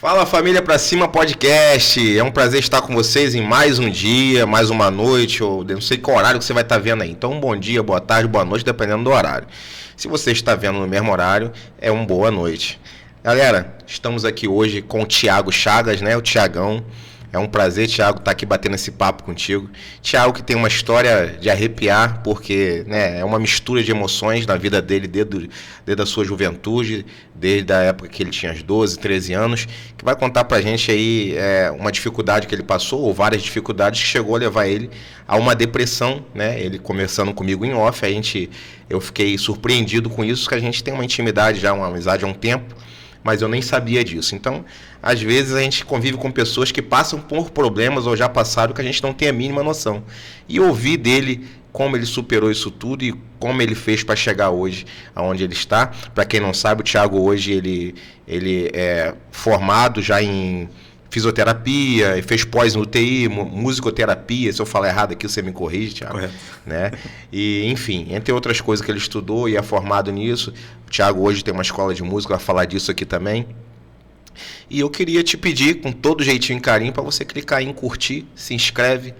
Fala família Pra Cima Podcast, é um prazer estar com vocês em mais um dia, mais uma noite, ou não sei qual horário que você vai estar vendo aí. Então bom dia, boa tarde, boa noite, dependendo do horário. Se você está vendo no mesmo horário, é uma boa noite. Galera, estamos aqui hoje com o Thiago Chagas, né? O Thiagão. É um prazer, Thiago, estar aqui batendo esse papo contigo. Thiago que tem uma história de arrepiar, porque né, é uma mistura de emoções na vida dele desde a sua juventude, desde a época que ele tinha uns 12, 13 anos, que vai contar pra gente aí uma dificuldade que ele passou, ou várias dificuldades que chegou a levar ele a uma depressão, né? Ele conversando comigo em off, eu fiquei surpreendido com isso, que a gente tem uma intimidade já, uma amizade há um tempo, mas eu nem sabia disso. Então, às vezes a gente convive com pessoas que passam por problemas ou já passaram que a gente não tem a mínima noção. E ouvir dele como ele superou isso tudo e como ele fez para chegar hoje aonde ele está. Para quem não sabe, o Thiago hoje ele é formado já em fisioterapia, e fez pós no UTI, musicoterapia. Se eu falar errado aqui, você me corrige, Thiago. Correto. Né? E, enfim, entre outras coisas que ele estudou e é formado nisso. O Thiago hoje tem uma escola de música, vai falar disso aqui também. E eu queria te pedir, com todo jeitinho e carinho, para você clicar em curtir, se inscreve,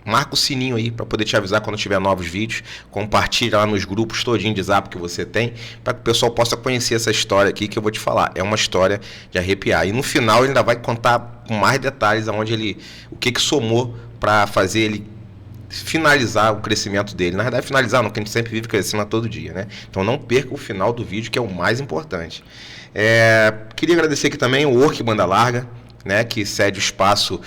marca o sininho aí para poder te avisar quando tiver novos vídeos, compartilha lá nos grupos todinho de zap que você tem, para que o pessoal possa conhecer essa história aqui que eu vou te falar. É uma história de arrepiar. E no final ele ainda vai contar com mais detalhes o que somou para fazer ele finalizar o crescimento dele. Na verdade, finalizar não, porque a gente sempre vive crescendo a todo dia, né? Então não perca o final do vídeo, que é o mais importante. Queria agradecer aqui também o Work Banda Larga, né, que cede o espaço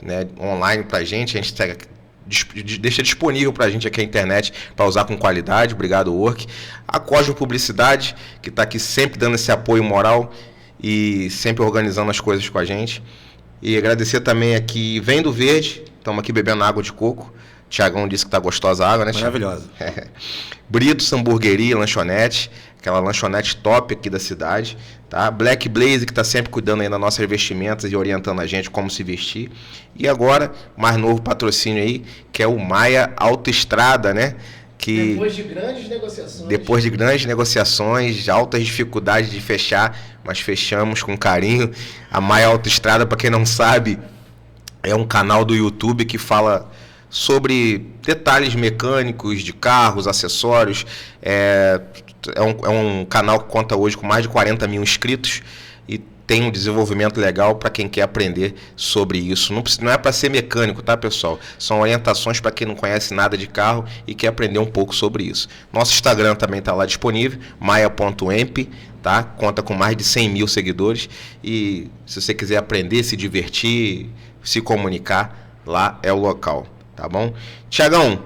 né, online pra gente. A gente deixa disponível pra gente aqui a internet para usar com qualidade. Obrigado, Work. A Cosmo Publicidade, que está aqui sempre dando esse apoio moral e sempre organizando as coisas com a gente. E agradecer também aqui Vem do Verde, estamos aqui bebendo água de coco. Tiagão disse que tá gostosa a água, né, Thiago? Maravilhosa. Britos Hamburgueria, lanchonete, aquela lanchonete top aqui da cidade, tá? Black Blaze, que tá sempre cuidando aí das nossas vestimentas e orientando a gente como se vestir. E agora, mais novo patrocínio aí, que é o Maia Autoestrada, né? Que Depois de grandes negociações, de altas dificuldades de fechar, mas fechamos com carinho. A Maia Autoestrada, para quem não sabe, é um canal do YouTube que fala sobre detalhes mecânicos de carros, acessórios. É um canal que conta hoje com mais de 40 mil inscritos e tem um desenvolvimento legal para quem quer aprender sobre isso. Não é para ser mecânico, tá, pessoal? São orientações para quem não conhece nada de carro e quer aprender um pouco sobre isso. Nosso Instagram também está lá disponível, maia.emp, tá? Conta com mais de 100 mil seguidores. E se você quiser aprender, se divertir, se comunicar, lá é o local. Tá bom? Thiagão,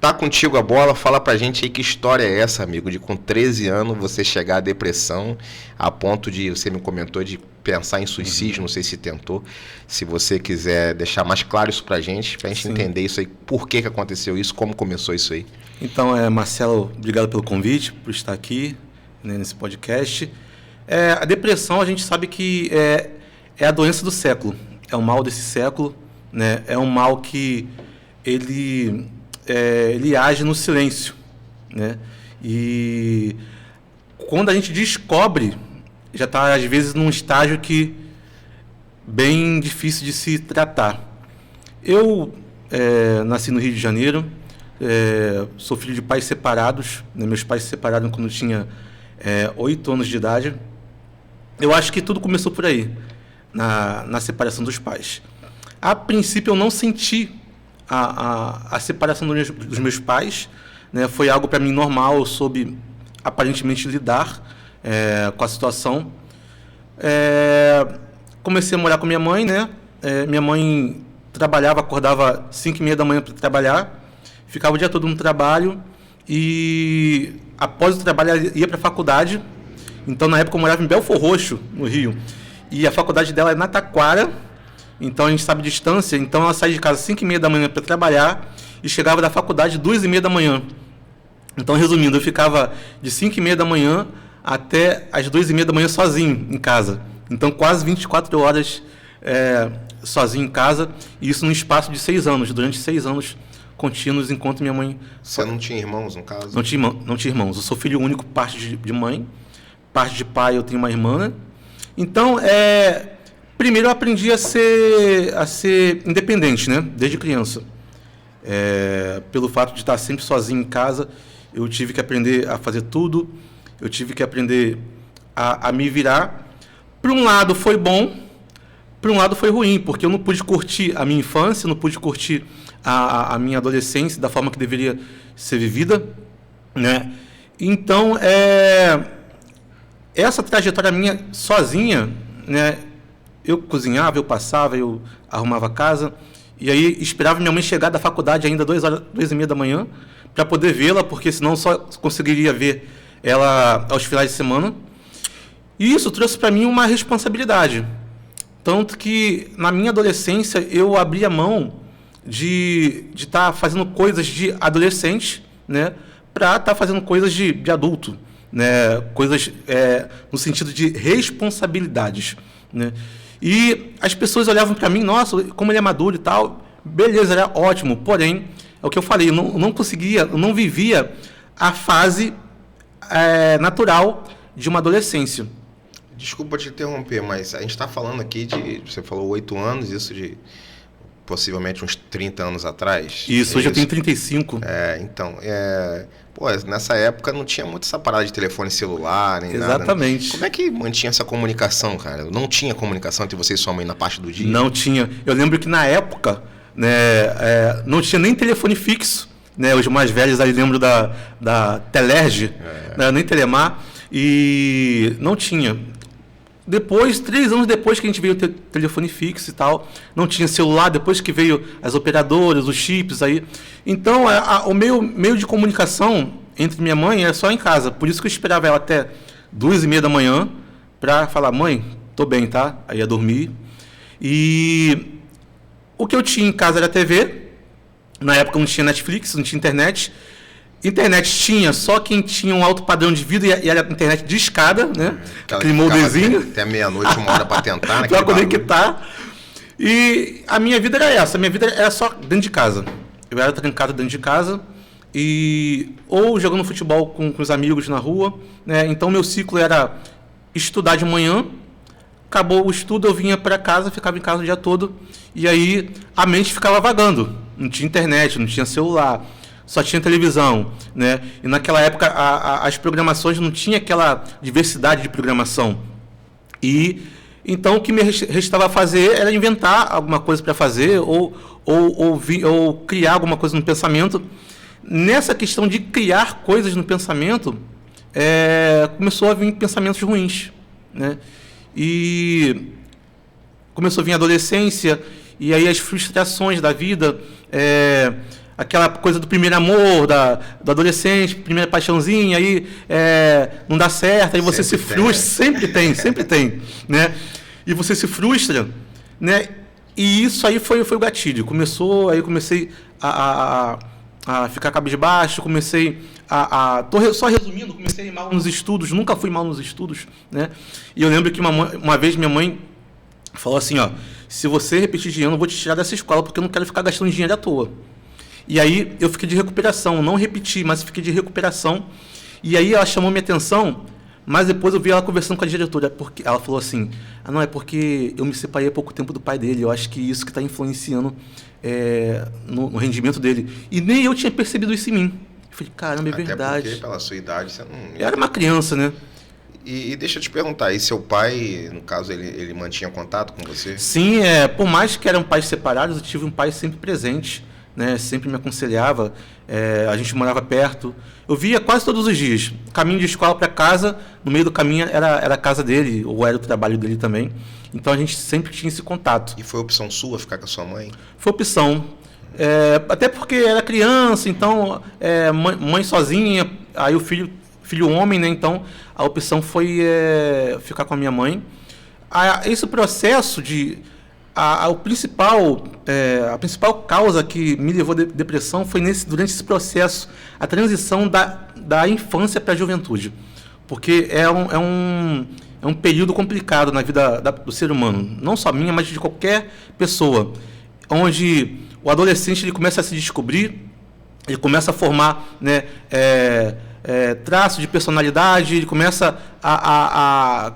tá contigo a bola, fala pra gente aí que história é essa, amigo, de com 13 anos você chegar à depressão, a ponto de, você me comentou, de pensar em suicídio, não sei se tentou. Se você quiser deixar mais claro isso pra gente Sim. entender isso aí, por que aconteceu isso, como começou isso aí. Então, Marcelo, obrigado pelo convite, por estar aqui, né, nesse podcast. A depressão, a gente sabe que é a doença do século, é o mal desse século, né? É um mal que ele age no silêncio, né? E quando a gente descobre, já está às vezes num estágio que bem difícil de se tratar. Eu nasci no Rio de Janeiro, sou filho de pais separados, né? Meus pais se separaram quando eu tinha 8 anos de idade. Eu acho que tudo começou por aí, na separação dos pais. A princípio, eu não senti a separação dos meus pais, né? Foi algo para mim normal, eu soube aparentemente lidar com a situação. Comecei a morar com minha mãe, né? Minha mãe trabalhava, acordava 5h30 da manhã para trabalhar, ficava o dia todo no trabalho e após o trabalho ia para a faculdade. Então, na época, eu morava em Belfor Roxo, no Rio, e a faculdade dela é na Taquara. Então a gente sabe a distância, então ela saía de casa 5h30 da manhã para trabalhar e chegava da faculdade 2h30 da manhã. Então, resumindo, eu ficava de 5h30 da manhã até as 2h30 da manhã sozinho em casa. Então quase 24 horas sozinho em casa, e isso num espaço de 6 anos, durante 6 anos contínuos, enquanto minha mãe... Você não tinha irmãos, no caso? Não tinha irmãos, eu sou filho único, parte de mãe. parte de pai, eu tenho uma irmã, né? Então, primeiro eu aprendi a ser independente, né? Desde criança. Pelo fato de estar sempre sozinho em casa, eu tive que aprender a fazer tudo, eu tive que aprender a me virar. Por um lado foi bom, por um lado foi ruim, porque eu não pude curtir a minha infância, não pude curtir a minha adolescência da forma que deveria ser vivida, né? Então, essa trajetória minha sozinha, né? Eu cozinhava, eu passava, eu arrumava a casa, e aí esperava minha mãe chegar da faculdade ainda 2h30 da manhã, para poder vê-la, porque senão só conseguiria ver ela aos finais de semana. E isso trouxe para mim uma responsabilidade. Tanto que, na minha adolescência, eu abria mão de estar fazendo coisas de adolescente, né, para estar fazendo coisas de adulto, né, coisas no sentido de responsabilidades, né. E as pessoas olhavam para mim, nossa, como ele é maduro e tal, beleza, era ótimo, porém, é o que eu falei, eu não conseguia, eu não vivia a fase natural de uma adolescência. Desculpa te interromper, mas a gente está falando aqui você falou 8 anos, isso de possivelmente uns 30 anos atrás. Isso, hoje eu tenho 35. Então, nessa época não tinha muito essa parada de telefone celular, nem nada. Exatamente. Como é que mantinha essa comunicação, cara? Não tinha comunicação entre você e sua mãe na parte do dia? Não tinha. Eu lembro que na época, né, não tinha nem telefone fixo, né? Os mais velhos aí lembram da Telerge, né, nem Telemar, e não tinha. Depois, 3 anos depois que a gente veio ter telefone fixo e tal, não tinha celular, depois que veio as operadoras, os chips aí. Então, o meio de comunicação entre minha mãe era só em casa. Por isso que eu esperava ela até 2h30 da manhã para falar, mãe, tô bem, tá? Aí ia dormir. E o que eu tinha em casa era TV. Na época não tinha Netflix, não tinha internet. Internet tinha só quem tinha um alto padrão de vida e era internet de escada, né? Aquele moldezinho. Até meia-noite, 1 hora para tentar, né? Para conectar. E a minha vida era essa. A minha vida era só dentro de casa. Eu era trancado dentro de casa ou jogando futebol com os amigos na rua, né? Então, meu ciclo era estudar de manhã. Acabou o estudo, eu vinha para casa, ficava em casa o dia todo. E aí, a mente ficava vagando. Não tinha internet, não tinha celular. Só tinha televisão, né? E naquela época as programações não tinha aquela diversidade de programação. E então o que me restava fazer era inventar alguma coisa para fazer ou criar alguma coisa no pensamento. Nessa questão de criar coisas no pensamento, começou a vir pensamentos ruins, né? E começou a vir a adolescência e aí as frustrações da vida. Aquela coisa do primeiro amor, do adolescente, primeira paixãozinha, aí não dá certo, aí você se frustra, sempre tem, né? E você se frustra, né? E isso aí foi o gatilho. Aí eu comecei a ficar cabisbaixo, comecei só resumindo, comecei a ir mal nos estudos, nunca fui mal nos estudos, né? E eu lembro que uma vez minha mãe falou assim, ó, se você repetir de ano, eu vou te tirar dessa escola, porque eu não quero ficar gastando dinheiro à toa. E aí eu fiquei de recuperação, não repeti, mas fiquei de recuperação. E aí ela chamou minha atenção, mas depois eu vi ela conversando com a diretora, porque ela falou assim, não, é porque eu me separei há pouco tempo do pai dele, eu acho que isso que está influenciando no rendimento dele. E nem eu tinha percebido isso em mim. Eu falei, caramba, é verdade. Até porque pela sua idade você não... Eu era uma criança, né? E deixa eu te perguntar, e seu pai, no caso, ele mantinha contato com você? Sim, por mais que eram pais separados, eu tive um pai sempre presente, né, sempre me aconselhava, a gente morava perto, eu via quase todos os dias, caminho de escola para casa, no meio do caminho era a casa dele, ou era o trabalho dele também, então a gente sempre tinha esse contato. E foi opção sua ficar com a sua mãe? Foi opção, até porque era criança, então mãe sozinha, aí o filho homem, né, então a opção foi ficar com a minha mãe. Esse processo a principal causa que me levou à depressão foi durante esse processo, a transição da infância para a juventude. Porque é um período complicado na vida do ser humano, não só minha, mas de qualquer pessoa, onde o adolescente ele começa a se descobrir, ele começa a formar, né, traço de personalidade, ele começa a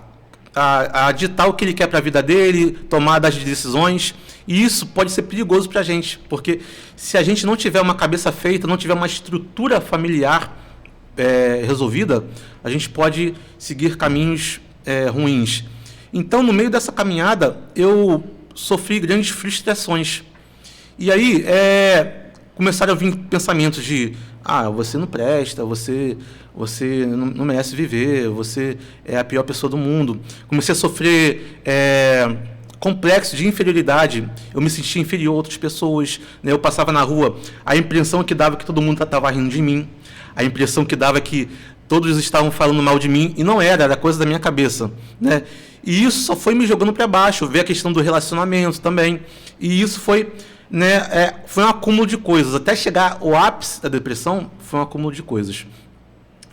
ditar o que ele quer para a vida dele, tomar as decisões, e isso pode ser perigoso para a gente, porque se a gente não tiver uma cabeça feita, não tiver uma estrutura familiar resolvida, a gente pode seguir caminhos ruins. Então, no meio dessa caminhada, eu sofri grandes frustrações. E aí, começaram a vir pensamentos de você não presta, você não merece viver, você é a pior pessoa do mundo. Comecei a sofrer complexo de inferioridade. Eu me sentia inferior a outras pessoas, né? Eu passava na rua, a impressão que dava que todo mundo estava rindo de mim, a impressão que dava que todos estavam falando mal de mim, e não era coisa da minha cabeça, né? E isso só foi me jogando para baixo, ver a questão do relacionamento também, e isso foi... foi um acúmulo de coisas. Até chegar ao ápice da depressão, foi um acúmulo de coisas.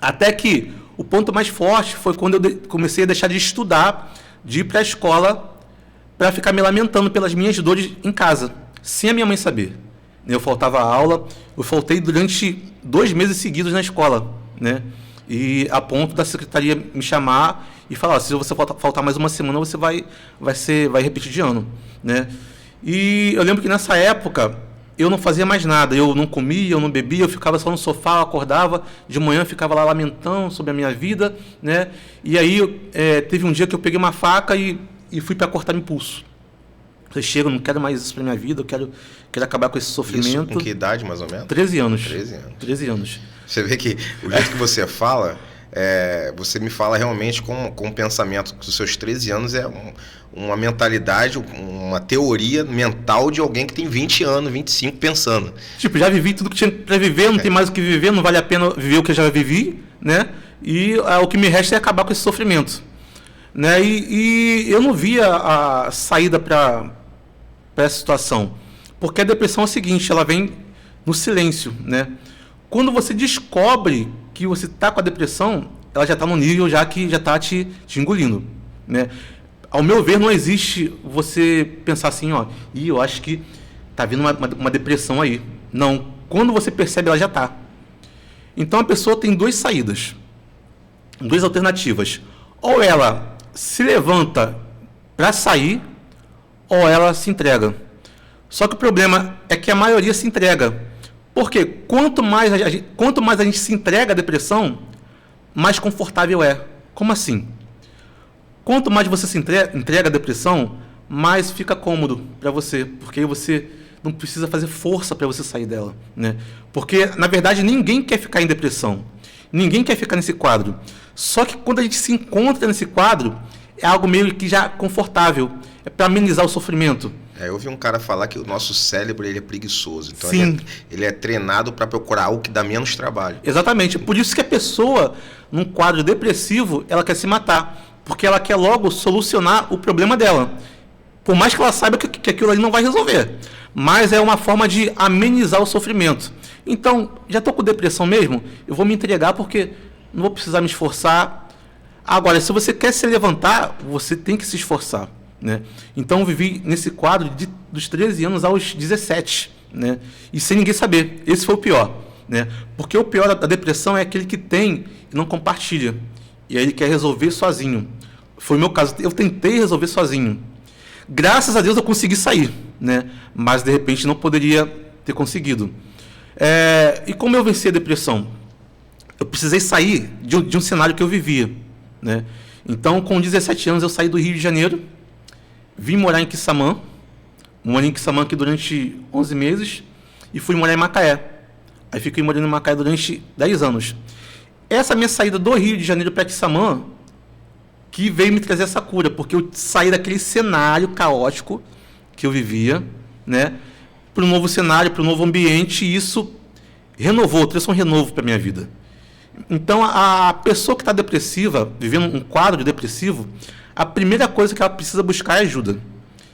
Até que o ponto mais forte foi quando eu comecei a deixar de estudar, de ir para a escola, para ficar me lamentando pelas minhas dores em casa, sem a minha mãe saber. Eu faltava aula, eu faltei durante 2 meses seguidos na escola, né? E a ponto da secretaria me chamar e falar: se você faltar mais uma semana, você vai repetir de ano, né? E eu lembro que nessa época eu não fazia mais nada, eu não comia, eu não bebia, eu ficava só no sofá, eu acordava de manhã, ficava lá lamentando sobre a minha vida, né? E aí teve um dia que eu peguei uma faca e fui para cortar meu pulso. Eu chego, não quero mais isso para minha vida, eu quero acabar com esse sofrimento. Isso com que idade, mais ou menos? 13 anos. 13 anos. Você vê que o jeito que você fala, você me fala realmente com um pensamento que os seus 13 anos é uma mentalidade, uma teoria mental de alguém que tem 20 anos, 25, pensando. Tipo, já vivi tudo que tinha para viver, não tem mais o que viver, não vale a pena viver o que eu já vivi, né? E o que me resta é acabar com esse sofrimento, né? E eu não via a saída para essa situação, porque a depressão é o seguinte, ela vem no silêncio, né? Quando você descobre que você está com a depressão, ela já está no nível que já está te engolindo, né? Ao meu ver, não existe você pensar assim, eu acho que está vindo uma depressão aí. Não. Quando você percebe, ela já está. Então, a pessoa tem 2 saídas, 2 alternativas. Ou ela se levanta para sair, ou ela se entrega. Só que o problema é que a maioria se entrega. Porque quanto mais a gente se entrega à depressão, mais confortável é. Como assim? Quanto mais você se entrega à depressão, mais fica cômodo para você, porque você não precisa fazer força para você sair dela, né? Porque, na verdade, ninguém quer ficar em depressão, ninguém quer ficar nesse quadro. Só que quando a gente se encontra nesse quadro, é algo meio que já confortável, é para amenizar o sofrimento. Eu ouvi um cara falar que o nosso cérebro ele é preguiçoso, então ele é treinado para procurar algo que dá menos trabalho. Exatamente, por isso que a pessoa, num quadro depressivo, ela quer se matar. Porque ela quer logo solucionar o problema dela. Por mais que ela saiba que aquilo ali não vai resolver. Mas é uma forma de amenizar o sofrimento. Então, já estou com depressão mesmo, eu vou me entregar porque não vou precisar me esforçar. Agora, se você quer se levantar, você tem que se esforçar, né? Então, eu vivi nesse quadro dos 13 anos aos 17, né? E sem ninguém saber. Esse foi o pior, né? Porque o pior da depressão é aquele que tem e não compartilha. E aí ele quer resolver sozinho. Foi o meu caso. Eu tentei resolver sozinho. Graças a Deus eu consegui sair, né? Mas de repente não poderia ter conseguido. E como eu venci a depressão? Eu precisei sair de um cenário que eu vivia, né? Então, com 17 anos eu saí do Rio de Janeiro, vim morar em Quissamã, morei em Quissamã aqui durante 11 meses e fui morar em Macaé. Aí fiquei morando em Macaé durante 10 anos. Essa minha saída do Rio de Janeiro para Quissamã que veio me trazer essa cura, porque eu saí daquele cenário caótico que eu vivia, né, para um novo cenário, para um novo ambiente, e isso trouxe um renovo para a minha vida. Então, a pessoa que está depressiva, vivendo um quadro depressivo, a primeira coisa que ela precisa buscar é ajuda.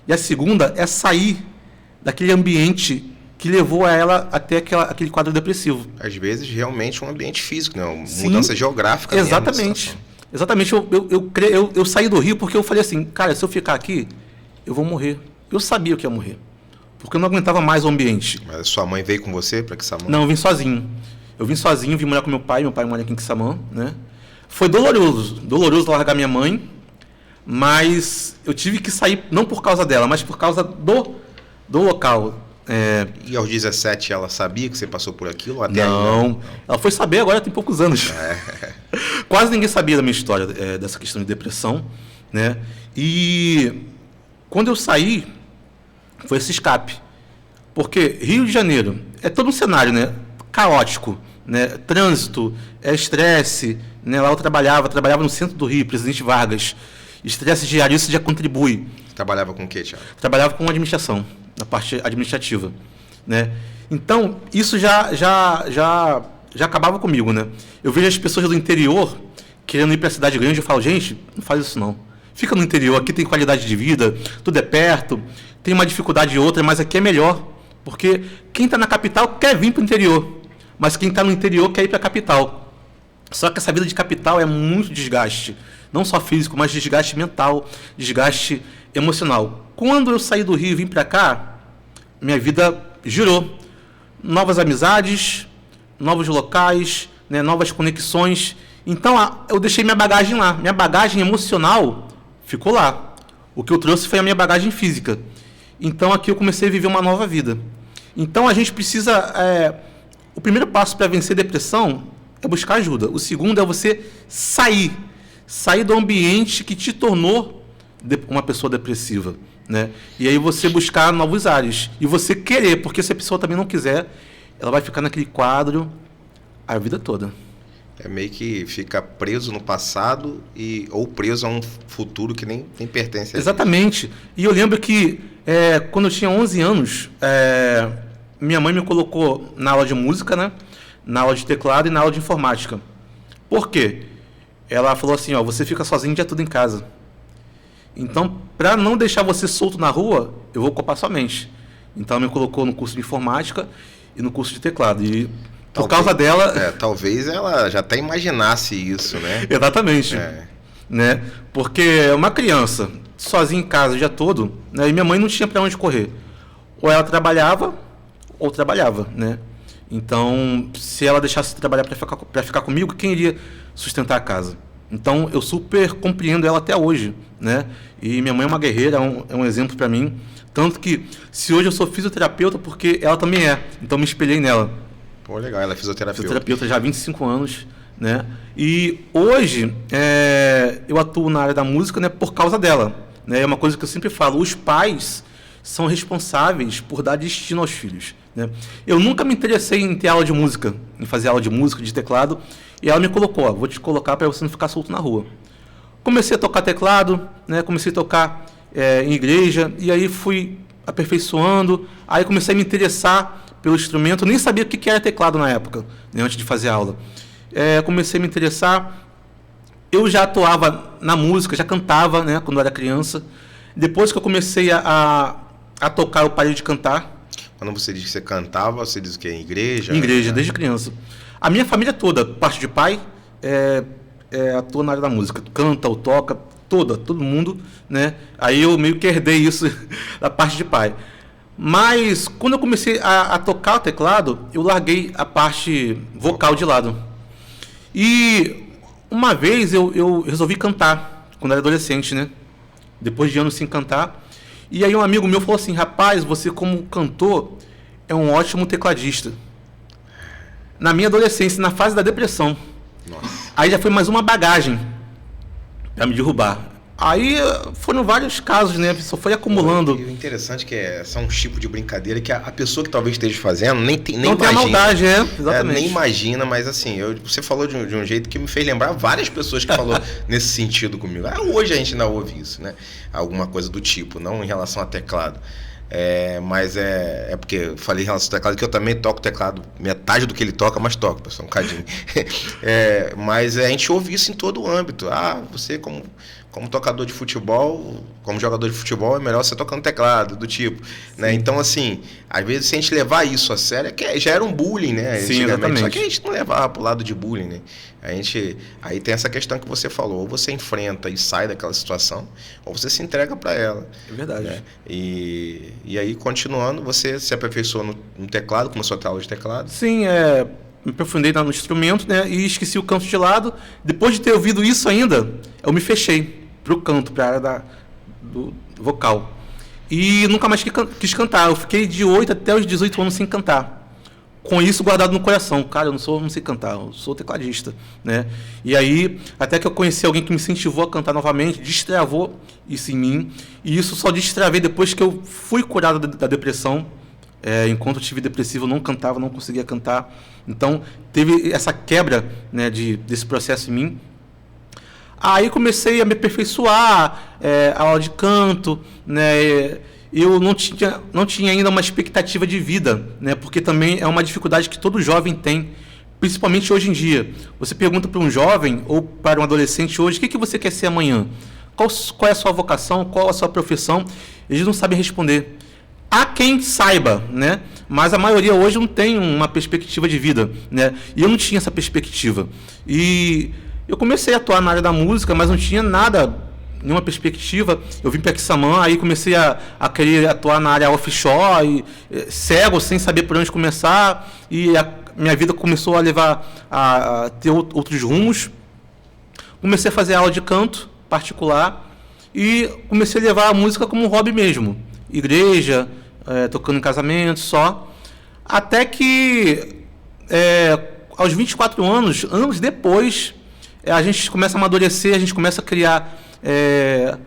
E a segunda é sair daquele ambiente que levou a ela até aquele quadro depressivo. Às vezes, realmente, um ambiente físico, né? Uma Sim, mudança geográfica. Exatamente. Exatamente. Eu saí do Rio porque eu falei assim, cara, se eu ficar aqui, eu vou morrer. Eu sabia que ia morrer, porque eu não aguentava mais o ambiente. Mas a sua mãe veio com você para Quissamã? Não, eu vim sozinho. Eu vim sozinho, vim morar com meu pai mora aqui em Quissamã, né? Foi doloroso largar minha mãe, mas eu tive que sair não por causa dela, mas por causa do local. E aos 17 ela sabia que você passou por aquilo? Até Não, ainda? ela foi saber agora tem poucos anos. Quase ninguém sabia da minha história, dessa questão de depressão, né? E quando eu saí, foi esse escape. Porque Rio de Janeiro é todo um cenário, né? Caótico, né? Trânsito, estresse, né? Lá eu trabalhava no centro do Rio, Presidente Vargas. Estresse diário, isso já contribui. Trabalhava com o quê, Thiago? Trabalhava com administração, na parte administrativa, né? Então, isso já acabava comigo, né? Eu vejo as pessoas do interior querendo ir para a cidade grande, eu falo, gente, não faz isso não. Fica no interior, aqui tem qualidade de vida, tudo é perto, tem uma dificuldade ou outra, mas aqui é melhor. Porque quem está na capital quer vir para o interior, mas quem está no interior quer ir para a capital. Só que essa vida de capital é muito desgaste, não só físico, mas desgaste mental, desgaste emocional. Quando eu saí do Rio e vim para cá, minha vida girou. Novas amizades, novos locais, né, novas conexões. Então, eu deixei minha bagagem lá. Minha bagagem emocional ficou lá. O que eu trouxe foi a minha bagagem física. Então, aqui eu comecei a viver uma nova vida. Então, a gente precisa... o primeiro passo para vencer a depressão é buscar ajuda. O segundo é você sair do ambiente que te tornou uma pessoa depressiva, né? E aí você buscar novos ares. E você querer, porque se a pessoa também não quiser, ela vai ficar naquele quadro a vida toda. É meio que fica preso no passado ou preso a um futuro que nem pertence a ele. Exatamente. E eu lembro que quando eu tinha 11 anos, minha mãe me colocou na aula de música, né? Na aula de teclado e na aula de informática. Por quê? Ela falou assim, você fica sozinho o dia todo em casa. Então, para não deixar você solto na rua, eu vou ocupar sua mente. Então, ela me colocou no curso de informática e no curso de teclado. E por causa dela... talvez ela já até imaginasse isso, né? Exatamente. Né? Porque uma criança sozinha em casa o dia todo, né? E minha mãe não tinha para onde correr. Ou ela trabalhava, ou trabalhava, né? Então, se ela deixasse de trabalhar para ficar comigo, quem iria sustentar a casa? Então, eu super compreendo ela até hoje, né? E minha mãe é uma guerreira, é um exemplo para mim. Tanto que, se hoje eu sou fisioterapeuta, porque ela também é. Então, me espelhei nela. Pô, legal, ela é fisioterapeuta. Fisioterapeuta já há 25 anos, né? E hoje, eu atuo na área da música, né, por causa dela. Né? É uma coisa que eu sempre falo, os pais são responsáveis por dar destino aos filhos. Né? Eu nunca me interessei em ter aula de música, em fazer aula de música, de teclado, e ela me colocou, vou te colocar para você não ficar solto na rua. Comecei a tocar teclado, né? Comecei a tocar em igreja, e aí fui aperfeiçoando, aí comecei a me interessar pelo instrumento, eu nem sabia o que era teclado na época, né, antes de fazer aula. Comecei a me interessar, eu já atuava na música, já cantava, né, quando eu era criança. Depois que eu comecei a tocar, eu parei de cantar. Quando você diz que você cantava, você diz o quê? Em igreja? Em igreja, desde criança. A minha família toda, parte de pai, atua na área da música. Canta ou toca, todo mundo, né? Aí eu meio que herdei isso da parte de pai. Mas, quando eu comecei a tocar o teclado, eu larguei a parte vocal de lado. E uma vez eu resolvi cantar, quando era adolescente, né? Depois de anos sem cantar. E aí um amigo meu falou assim, rapaz, você como cantor é um ótimo tecladista. Na minha adolescência, na fase da depressão. Nossa. Aí já foi mais uma bagagem para me derrubar. Aí foram vários casos, né? Só foi acumulando. O interessante é que são um tipo de brincadeira que a pessoa que talvez esteja fazendo nem não imagina. Tem a maldade, exatamente. Nem imagina, mas assim, você falou de um jeito que me fez lembrar várias pessoas que falou nesse sentido comigo. Hoje a gente ainda ouve isso, né? Alguma coisa do tipo, não em relação a teclado. Mas é porque eu falei em relação ao teclado, que eu também toco teclado, metade do que ele toca, mas toco, pessoal, um cadinho. Mas a gente ouve isso em todo o âmbito. Você como tocador de futebol, como jogador de futebol, é melhor você tocando teclado, do tipo, né? Então, assim, às vezes se a gente levar isso a sério, já era um bullying, né? Sim, exatamente. Só que a gente não levava pro lado de bullying, né? Aí tem essa questão que você falou, ou você enfrenta e sai daquela situação, ou você se entrega para ela. É verdade. Né? E aí, continuando, você se aperfeiçoou no teclado, começou a ter aula de teclado? Sim, me aprofundei no instrumento, né, e esqueci o canto de lado. Depois de ter ouvido isso ainda, eu me fechei para o canto, para a área do vocal. E nunca mais quis cantar. Eu fiquei de 8 até os 18 anos sem cantar. Com isso guardado no coração. Cara, eu não sei cantar, eu sou tecladista, né? E aí, até que eu conheci alguém que me incentivou a cantar novamente, destravou isso em mim. E isso só destravei depois que eu fui curado da depressão. Enquanto eu tive depressivo, eu não cantava, não conseguia cantar. Então, teve essa quebra, né, desse processo em mim. Aí comecei a me aperfeiçoar, aula de canto, né? Eu não tinha ainda uma expectativa de vida, né? Porque também é uma dificuldade que todo jovem tem, principalmente hoje em dia. Você pergunta para um jovem ou para um adolescente hoje, o que você quer ser amanhã? Qual é a sua vocação? Qual a sua profissão? Eles não sabem responder. Há quem saiba, né? Mas a maioria hoje não tem uma perspectiva de vida, né? E eu não tinha essa perspectiva. E eu comecei a atuar na área da música, mas não tinha nenhuma perspectiva. Eu vim para Quissamã, aí comecei a querer atuar na área offshore, cego, sem saber por onde começar, e a minha vida começou a levar a ter outros rumos. Comecei a fazer aula de canto particular e comecei a levar a música como um hobby mesmo. Igreja, tocando em casamento só. Até que, aos 24 anos depois, a gente começa a amadurecer, a gente começa a criar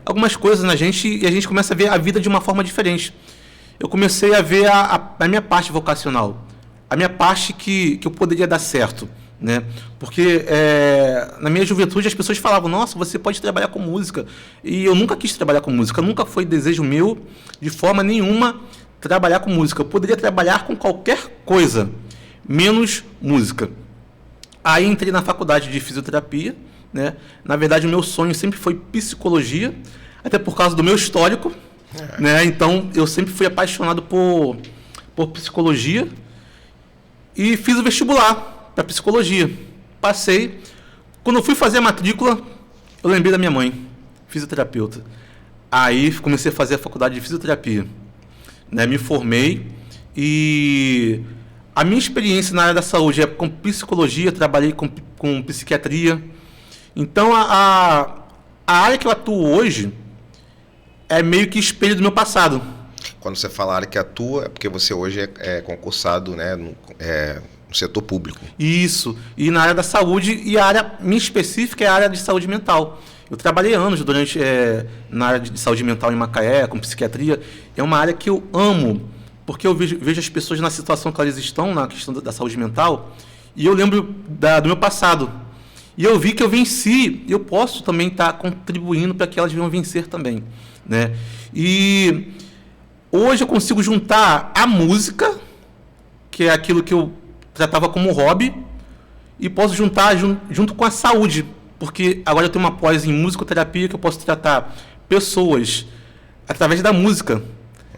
algumas coisas na gente e a gente começa a ver a vida de uma forma diferente. Eu comecei a ver a minha parte vocacional, a minha parte que eu poderia dar certo, né? Porque na minha juventude as pessoas falavam, nossa, você pode trabalhar com música. E eu nunca quis trabalhar com música, nunca foi desejo meu, de forma nenhuma, trabalhar com música. Eu poderia trabalhar com qualquer coisa, menos música. Aí entrei na faculdade de fisioterapia, né? Na verdade, o meu sonho sempre foi psicologia, até por causa do meu histórico, né? Então, eu sempre fui apaixonado por psicologia e fiz o vestibular para psicologia. Passei. Quando eu fui fazer a matrícula, eu lembrei da minha mãe, fisioterapeuta. Aí comecei a fazer a faculdade de fisioterapia, né? Me formei e a minha experiência na área da saúde é com psicologia, trabalhei com psiquiatria. Então, a área que eu atuo hoje é meio que espelho do meu passado. Quando você fala área que atua, é porque você hoje é concursado, né, no setor público. Isso. E na área da saúde, e a área minha específica é a área de saúde mental. Eu trabalhei anos na área de saúde mental em Macaé, com psiquiatria. É uma área que eu amo, porque eu vejo as pessoas na situação que elas estão, na questão da saúde mental, e eu lembro do meu passado. E eu vi que eu venci, e eu posso também estar contribuindo para que elas venham vencer também, né? E hoje eu consigo juntar a música, que é aquilo que eu tratava como hobby, e posso juntar junto com a saúde, porque agora eu tenho uma pós em musicoterapia que eu posso tratar pessoas através da música.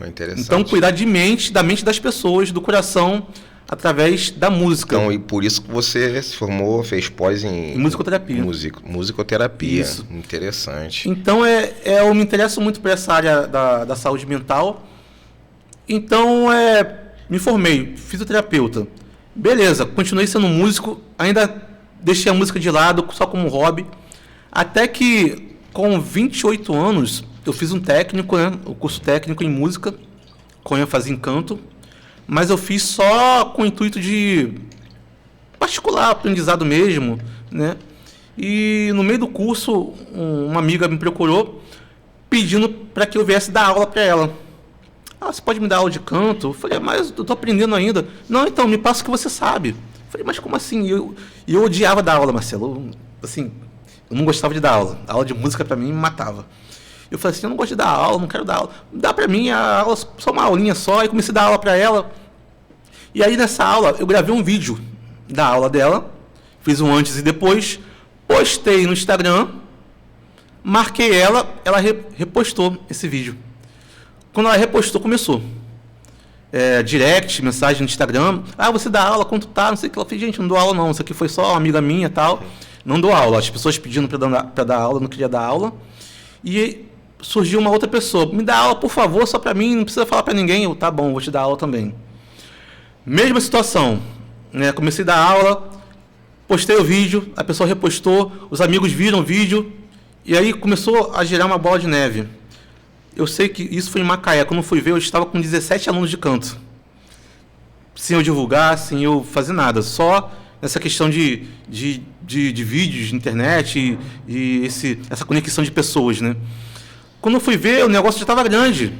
Interessante. Então, cuidar da mente das pessoas, do coração, através da música. Então, e por isso que você se formou, fez pós em musicoterapia. Musicoterapia. Isso. Interessante. Então, eu me interesso muito por essa área da saúde mental. Então, me formei, fisioterapeuta. Beleza, continuei sendo músico, ainda deixei a música de lado, só como hobby. Até que, com 28 anos, eu fiz um técnico, né, o curso técnico em música, com ênfase em canto. Mas eu fiz só com o intuito de particular, aprendizado mesmo, né? E no meio do curso, uma amiga me procurou pedindo para que eu viesse dar aula para ela. Você pode me dar aula de canto? Eu falei, mas eu estou aprendendo ainda. Não, então, me passa o que você sabe. Eu falei, mas como assim? Eu odiava dar aula, Marcelo. Eu não gostava de dar aula. A aula de música, para mim, me matava. Eu falei assim, eu não gosto de dar aula, não quero dar aula. Dá para mim a aula, só uma aulinha só, e comecei a dar aula para ela. E aí nessa aula, eu gravei um vídeo da aula dela, fiz um antes e depois, postei no Instagram, marquei ela repostou esse vídeo. Quando ela repostou, começou. Direct, mensagem no Instagram, você dá aula, quanto tá, não sei o que. Ela falei, gente, não dou aula não, isso aqui foi só uma amiga minha e tal, não dou aula. As pessoas pedindo para dar aula, não queria dar aula. E surgiu uma outra pessoa, me dá aula, por favor, só para mim, não precisa falar para ninguém. Eu, tá bom, vou te dar aula também. Mesma situação, né? Comecei a dar aula, postei o vídeo, a pessoa repostou, os amigos viram o vídeo, e aí começou a gerar uma bola de neve. Eu sei que isso foi em Macaé. Quando eu fui ver, eu estava com 17 alunos de canto. Sem eu divulgar, sem eu fazer nada. Só nessa questão de vídeos, de internet e essa conexão de pessoas, né? Quando eu fui ver, o negócio já estava grande.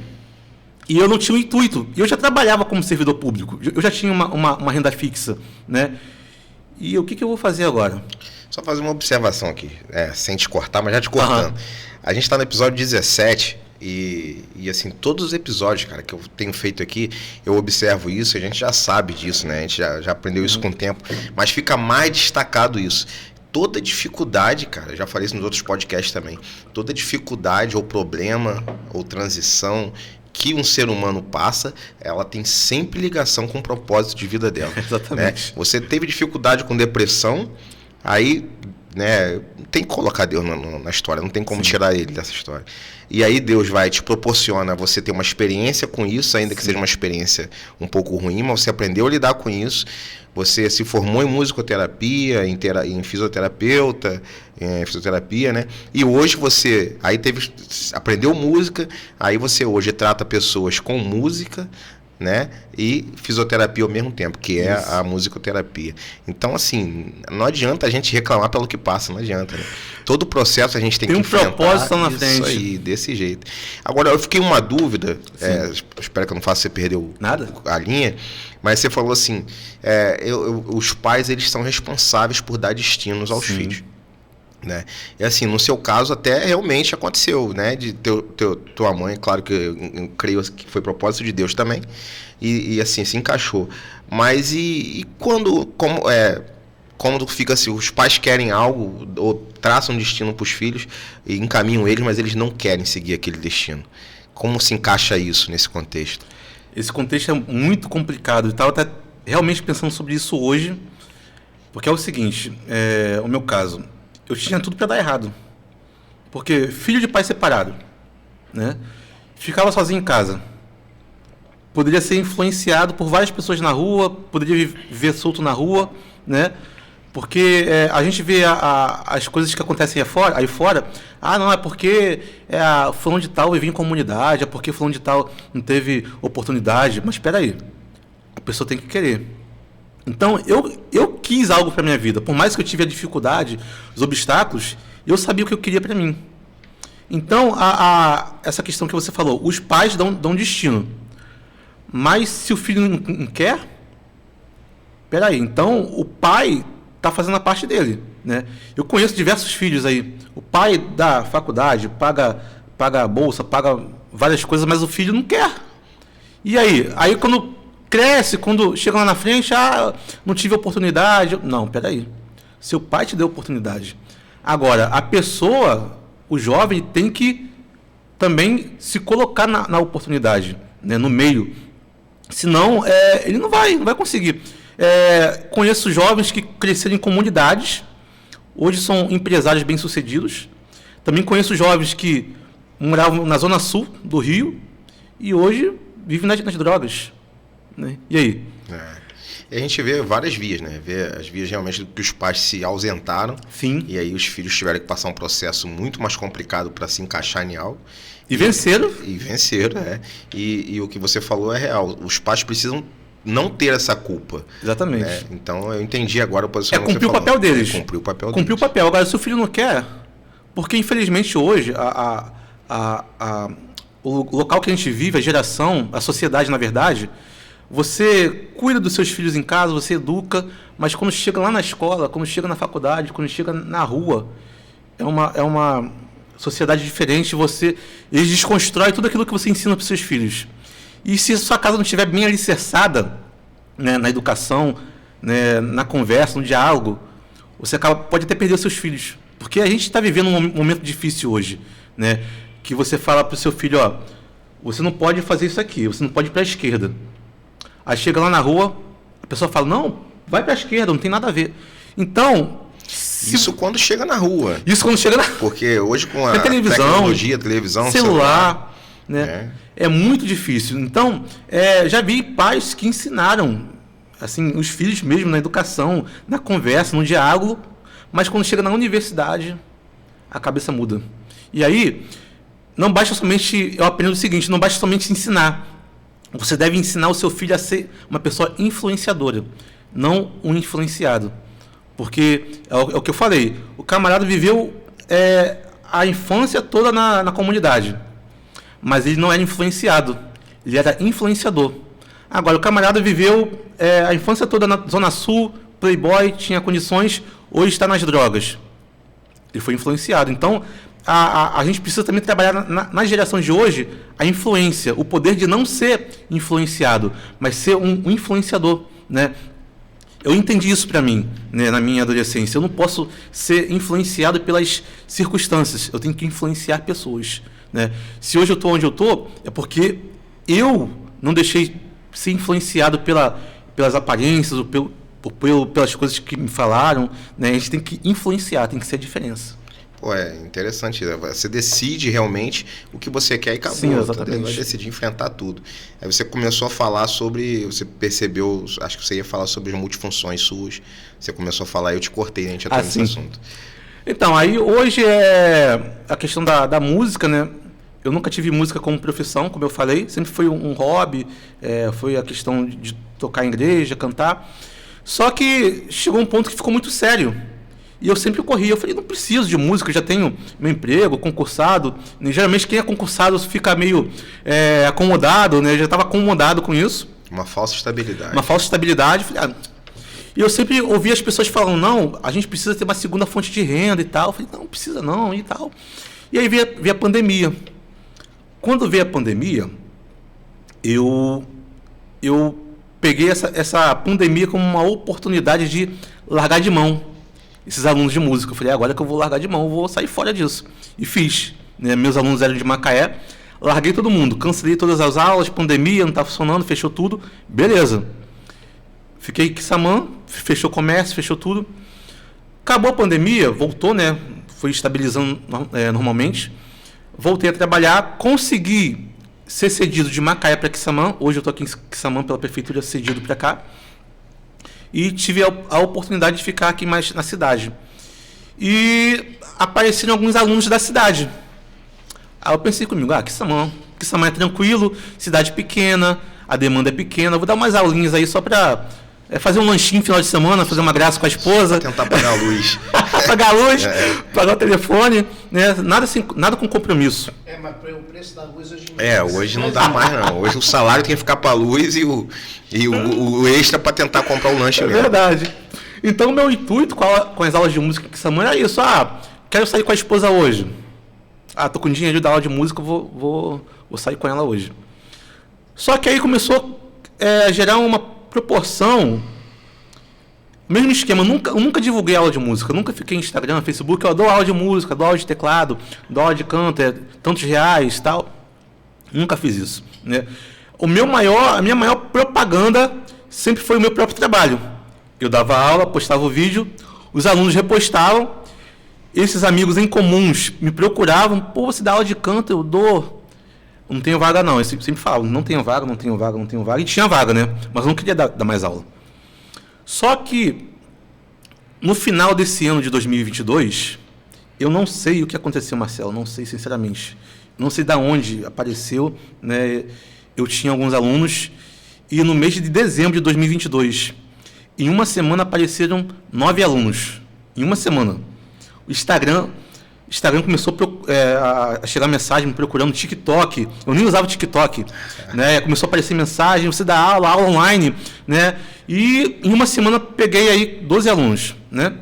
E eu não tinha um intuito. E eu já trabalhava como servidor público. Eu já tinha uma renda fixa, né? E o que eu vou fazer agora? Só fazer uma observação aqui, sem te cortar, mas já te cortando. A gente está no episódio 17 e assim, todos os episódios, cara, que eu tenho feito aqui, eu observo isso, a gente já sabe disso, né? A gente já aprendeu isso com o tempo, mas fica mais destacado isso. Toda dificuldade, cara, já falei isso nos outros podcasts também, toda dificuldade ou problema ou transição que um ser humano passa, ela tem sempre ligação com o propósito de vida dela. Exatamente. Né? Você teve dificuldade com depressão, aí, né, tem que colocar Deus na história, não tem como tirar ele dessa história. E aí Deus te proporciona você ter uma experiência com isso, ainda que seja uma experiência um pouco ruim, mas você aprendeu a lidar com isso, você se formou em musicoterapia, em fisioterapeuta, em fisioterapia, né? E hoje você aprendeu música, aí você hoje trata pessoas com música, né? E fisioterapia ao mesmo tempo, que é a musicoterapia. Então, assim, não adianta a gente reclamar pelo que passa, não adianta. Né? Todo o processo a gente tem que enfrentar. Tem um propósito na frente. Isso aí, desse jeito. Agora, eu fiquei uma dúvida, espero que eu não faça você perder a linha, mas você falou assim, os pais, eles são responsáveis por dar destinos aos filhos. Né? E assim, no seu caso até realmente aconteceu, né? De tua mãe, claro que eu creio que foi propósito de Deus também, e assim, se encaixou. Mas como fica assim, os pais querem algo, ou traçam um destino para os filhos, e encaminham eles, mas eles não querem seguir aquele destino. Como se encaixa isso nesse contexto? Esse contexto é muito complicado, eu estava até realmente pensando sobre isso hoje, porque é o seguinte, o meu caso, eu tinha tudo para dar errado. Porque filho de pai separado, né? Ficava sozinho em casa. Poderia ser influenciado por várias pessoas na rua, poderia viver solto na rua, né? Porque a gente vê as coisas que acontecem aí fora. Ah, não, é porque fulano de tal vivia em comunidade, é porque fulano de tal não teve oportunidade. Mas espera aí, a pessoa tem que querer. Então, eu quis algo para minha vida. Por mais que eu tivesse a dificuldade, os obstáculos, eu sabia o que eu queria para mim. Então, essa questão que você falou, os pais dão destino. Mas se o filho não quer, peraí, então o pai está fazendo a parte dele. Né? Eu conheço diversos filhos aí. O pai dá faculdade, paga a bolsa, paga várias coisas, mas o filho não quer. E aí? Aí quando cresce, quando chega lá na frente, não tive oportunidade. Não, peraí. Seu pai te deu oportunidade. Agora, a pessoa, o jovem, tem que também se colocar na oportunidade, né, no meio. Senão, ele não vai conseguir. Conheço jovens que cresceram em comunidades, hoje são empresários bem-sucedidos. Também conheço jovens que moravam na zona sul do Rio e hoje vivem nas drogas. Né? E aí? E a gente vê várias vias, né? Vê as vias realmente que os pais se ausentaram. Sim. E aí os filhos tiveram que passar um processo muito mais complicado para se encaixar em algo. E venceram. E venceram, E o que você falou é real. Os pais precisam não ter essa culpa. Exatamente. Né? Então eu entendi agora o posicionamento. Cumprir o papel deles. Cumprir o papel deles. Cumprir o papel. Agora, se o filho não quer, porque infelizmente hoje o local que a gente vive, a geração, a sociedade, na verdade, você cuida dos seus filhos em casa, você educa, mas quando chega lá na escola, quando chega na faculdade, quando chega na rua, é uma sociedade diferente. Eles desconstroem tudo aquilo que você ensina para os seus filhos. E se a sua casa não estiver bem alicerçada, né, na educação, né, na conversa, no diálogo, você pode até perder os seus filhos. Porque a gente está vivendo um momento difícil hoje, né, que você fala para o seu filho, você não pode fazer isso aqui, você não pode ir para a esquerda. Aí chega lá na rua, a pessoa fala, não, vai para a esquerda, não tem nada a ver. Então... Isso quando chega na rua. Isso quando chega na... Porque hoje com a televisão, televisão, celular, né? É muito difícil. Então, já vi pais que ensinaram assim, os filhos mesmo na educação, na conversa, no diálogo, mas quando chega na universidade, a cabeça muda. E aí, não basta somente, eu aprendo o seguinte, não basta somente ensinar. Você deve ensinar o seu filho a ser uma pessoa influenciadora, não um influenciado. Porque, é o que eu falei, o camarada viveu a infância toda na comunidade, mas ele não era influenciado, ele era influenciador. Agora, o camarada viveu a infância toda na Zona Sul, playboy, tinha condições, hoje está nas drogas. Ele foi influenciado. Então, a gente precisa também trabalhar na geração de hoje a influência, o poder de não ser influenciado, mas ser um influenciador, né? Eu entendi isso para mim, né, na minha adolescência. Eu não posso ser influenciado pelas circunstâncias, eu tenho que influenciar pessoas, né? Se hoje eu estou onde eu estou, é porque eu não deixei ser influenciado pelas aparências, ou pelas coisas que me falaram, né? A gente tem que influenciar, tem que ser a diferença. Pô, é interessante. Você decide realmente o que você quer e acabou. Sim, exatamente. Você vai decidir enfrentar tudo. Aí você começou a falar sobre... Você percebeu... Acho que você ia falar sobre as multifunções suas. Você começou a falar e eu te cortei, a gente entrou nesse assunto. Então, aí hoje é a questão da música, né? Eu nunca tive música como profissão, como eu falei. Sempre foi um hobby. Foi a questão de tocar em igreja, cantar. Só que chegou um ponto que ficou muito sério. E eu sempre corri. Eu falei, não preciso de música, eu já tenho meu emprego, concursado. E, geralmente quem é concursado fica meio acomodado, né? Eu já estava acomodado com isso. Uma falsa estabilidade. Uma falsa estabilidade. Falei, e eu sempre ouvi as pessoas falando, não, a gente precisa ter uma segunda fonte de renda e tal. Eu falei, não precisa não e tal. E aí veio a pandemia. Quando veio a pandemia, eu peguei essa pandemia como uma oportunidade de largar de mão esses alunos de música. Eu falei, agora que eu vou largar de mão, eu vou sair fora disso. E fiz. Né? Meus alunos eram de Macaé, larguei todo mundo, cancelei todas as aulas, pandemia, não estava funcionando, fechou tudo. Beleza. Fiquei em Quissamã, fechou o comércio, fechou tudo. Acabou a pandemia, voltou, né? Foi estabilizando normalmente. Voltei a trabalhar, consegui ser cedido de Macaé para Quissamã. Hoje eu estou aqui em Quissamã pela prefeitura, cedido para cá. E tive a oportunidade de ficar aqui mais na cidade. E apareceram alguns alunos da cidade. Aí eu pensei comigo, Quissamã é tranquilo, cidade pequena, a demanda é pequena, vou dar umas aulinhas aí só para fazer um lanchinho no final de semana, fazer uma graça com a esposa. Tentar pagar a luz. Pagar a luz, pagar o telefone, né? Nada com compromisso. Mas o preço da luz hoje em dia... Hoje não dá mais não. Hoje o salário tem que ficar para a luz e o extra para tentar comprar o lanche mesmo. É verdade. Então, meu intuito com as aulas de música em Quissamã era isso. Quero sair com a esposa hoje. Tô com dinheiro da aula de música, vou sair com ela hoje. Só que aí começou a gerar uma proporção... Mesmo esquema, eu nunca divulguei aula de música, nunca fiquei no Instagram, Facebook, eu dou aula de música, dou aula de teclado, dou aula de canto, tantos reais, tal. Nunca fiz isso, né? A minha maior propaganda sempre foi o meu próprio trabalho. Eu dava aula, postava o vídeo, os alunos repostavam, esses amigos em comuns me procuravam, você dá aula de canto, eu dou. Não tenho vaga não, eu sempre falo, não tenho vaga, e tinha vaga, né? Mas eu não queria dar mais aula. Só que, no final desse ano de 2022, eu não sei o que aconteceu, Marcelo, não sei, sinceramente. Não sei de onde apareceu, né? Eu tinha alguns alunos, e no mês de dezembro de 2022, em uma semana apareceram 9 alunos. Em uma semana. O Instagram começou a chegar mensagem me procurando, TikTok. Eu nem usava TikTok. Né? Começou a aparecer mensagem, você dá aula online, né? E em uma semana peguei aí 12 alunos, né?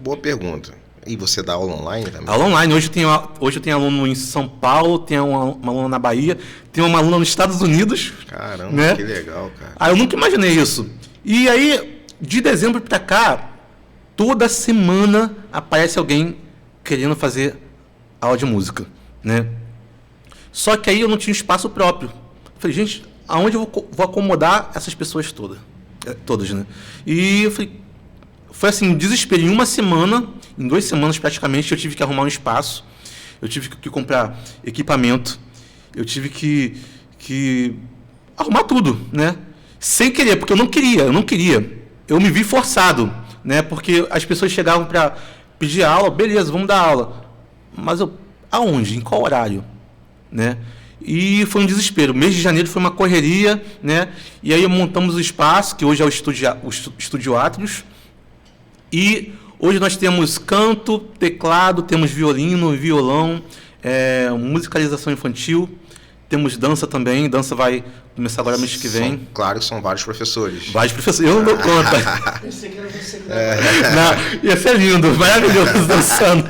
Boa pergunta. E você dá aula online também? Aula online. Hoje eu tenho aluno em São Paulo, tenho uma aluna na Bahia, tenho uma aluna nos Estados Unidos. Caramba, né? Que legal, cara. Eu nunca imaginei isso. E aí, de dezembro para cá, toda semana aparece alguém querendo fazer aula de música, né? Só que aí eu não tinha espaço próprio. Falei, gente, aonde eu vou acomodar essas pessoas todas, né? E eu falei, foi assim, um desespero. Em uma semana, em 2 semanas praticamente, eu tive que arrumar um espaço, eu tive que comprar equipamento, eu tive que arrumar tudo, né? sem querer, porque eu não queria. Eu me vi forçado, né? Porque as pessoas chegavam para pedir aula, beleza, vamos dar aula. Mas aonde? Em qual horário? Né? E foi um desespero. O mês de janeiro foi uma correria, né? E aí montamos o espaço, que hoje é o Estúdio Átrios. E hoje nós temos canto, teclado, temos violino, violão, musicalização infantil, temos dança também. Dança vai começar agora mês que vem. Claro que são vários professores. Vários professores. Eu não dou conta. Pensei que era você que Não, ia ser lindo, maravilhoso dançando.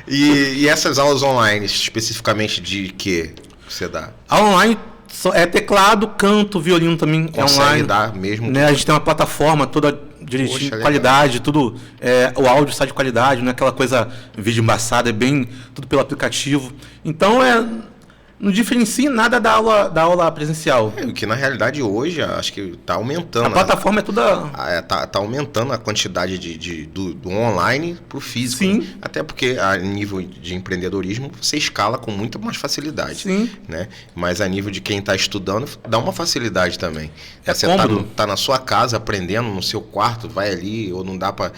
E essas aulas online, especificamente de que você dá? A online é teclado, canto, violino também. Consegue é online. dar mesmo? Né? A gente tem uma plataforma toda direitinho, Poxa, qualidade, tudo. O áudio sai de qualidade, não é aquela coisa vídeo embaçada, é bem tudo pelo aplicativo. Então não diferencia nada da aula presencial. O que na realidade hoje acho que está aumentando. A plataforma é toda. Tá aumentando a quantidade do online para o físico. Sim. Né? Até porque a nível de empreendedorismo você escala com muita mais facilidade. Sim. Né? Mas a nível de quem está estudando dá uma facilidade também. Você tá na sua casa aprendendo no seu quarto, vai ali, ou não dá para.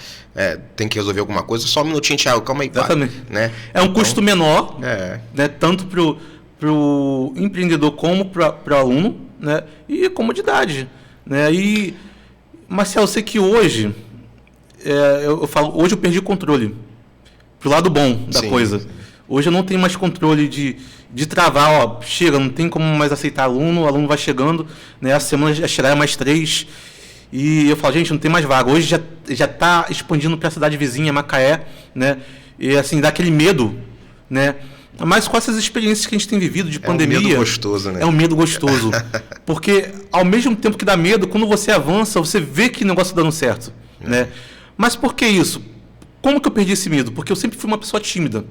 Tem que resolver alguma coisa, só um minutinho, Thiago, calma aí. Exatamente. Né? É um custo menor, né? Tanto para o empreendedor como para o aluno, né? E comodidade, né? E, Marcelo, eu sei que hoje, hoje eu perdi o controle, pro lado bom da coisa. Hoje eu não tenho mais controle de travar, chega, não tem como mais aceitar aluno, o aluno vai chegando, né? A semana já chegará mais 3, e eu falo, gente, não tem mais vaga. Hoje já está expandindo para a cidade vizinha, Macaé, né? E assim, dá aquele medo, né? Mas com essas experiências que a gente tem vivido de pandemia... É um medo gostoso, né? É um medo gostoso. Porque, ao mesmo tempo que dá medo, quando você avança, você vê que o negócio está dando certo. Né? Mas por que isso? Como que eu perdi esse medo? Porque eu sempre fui uma pessoa tímida.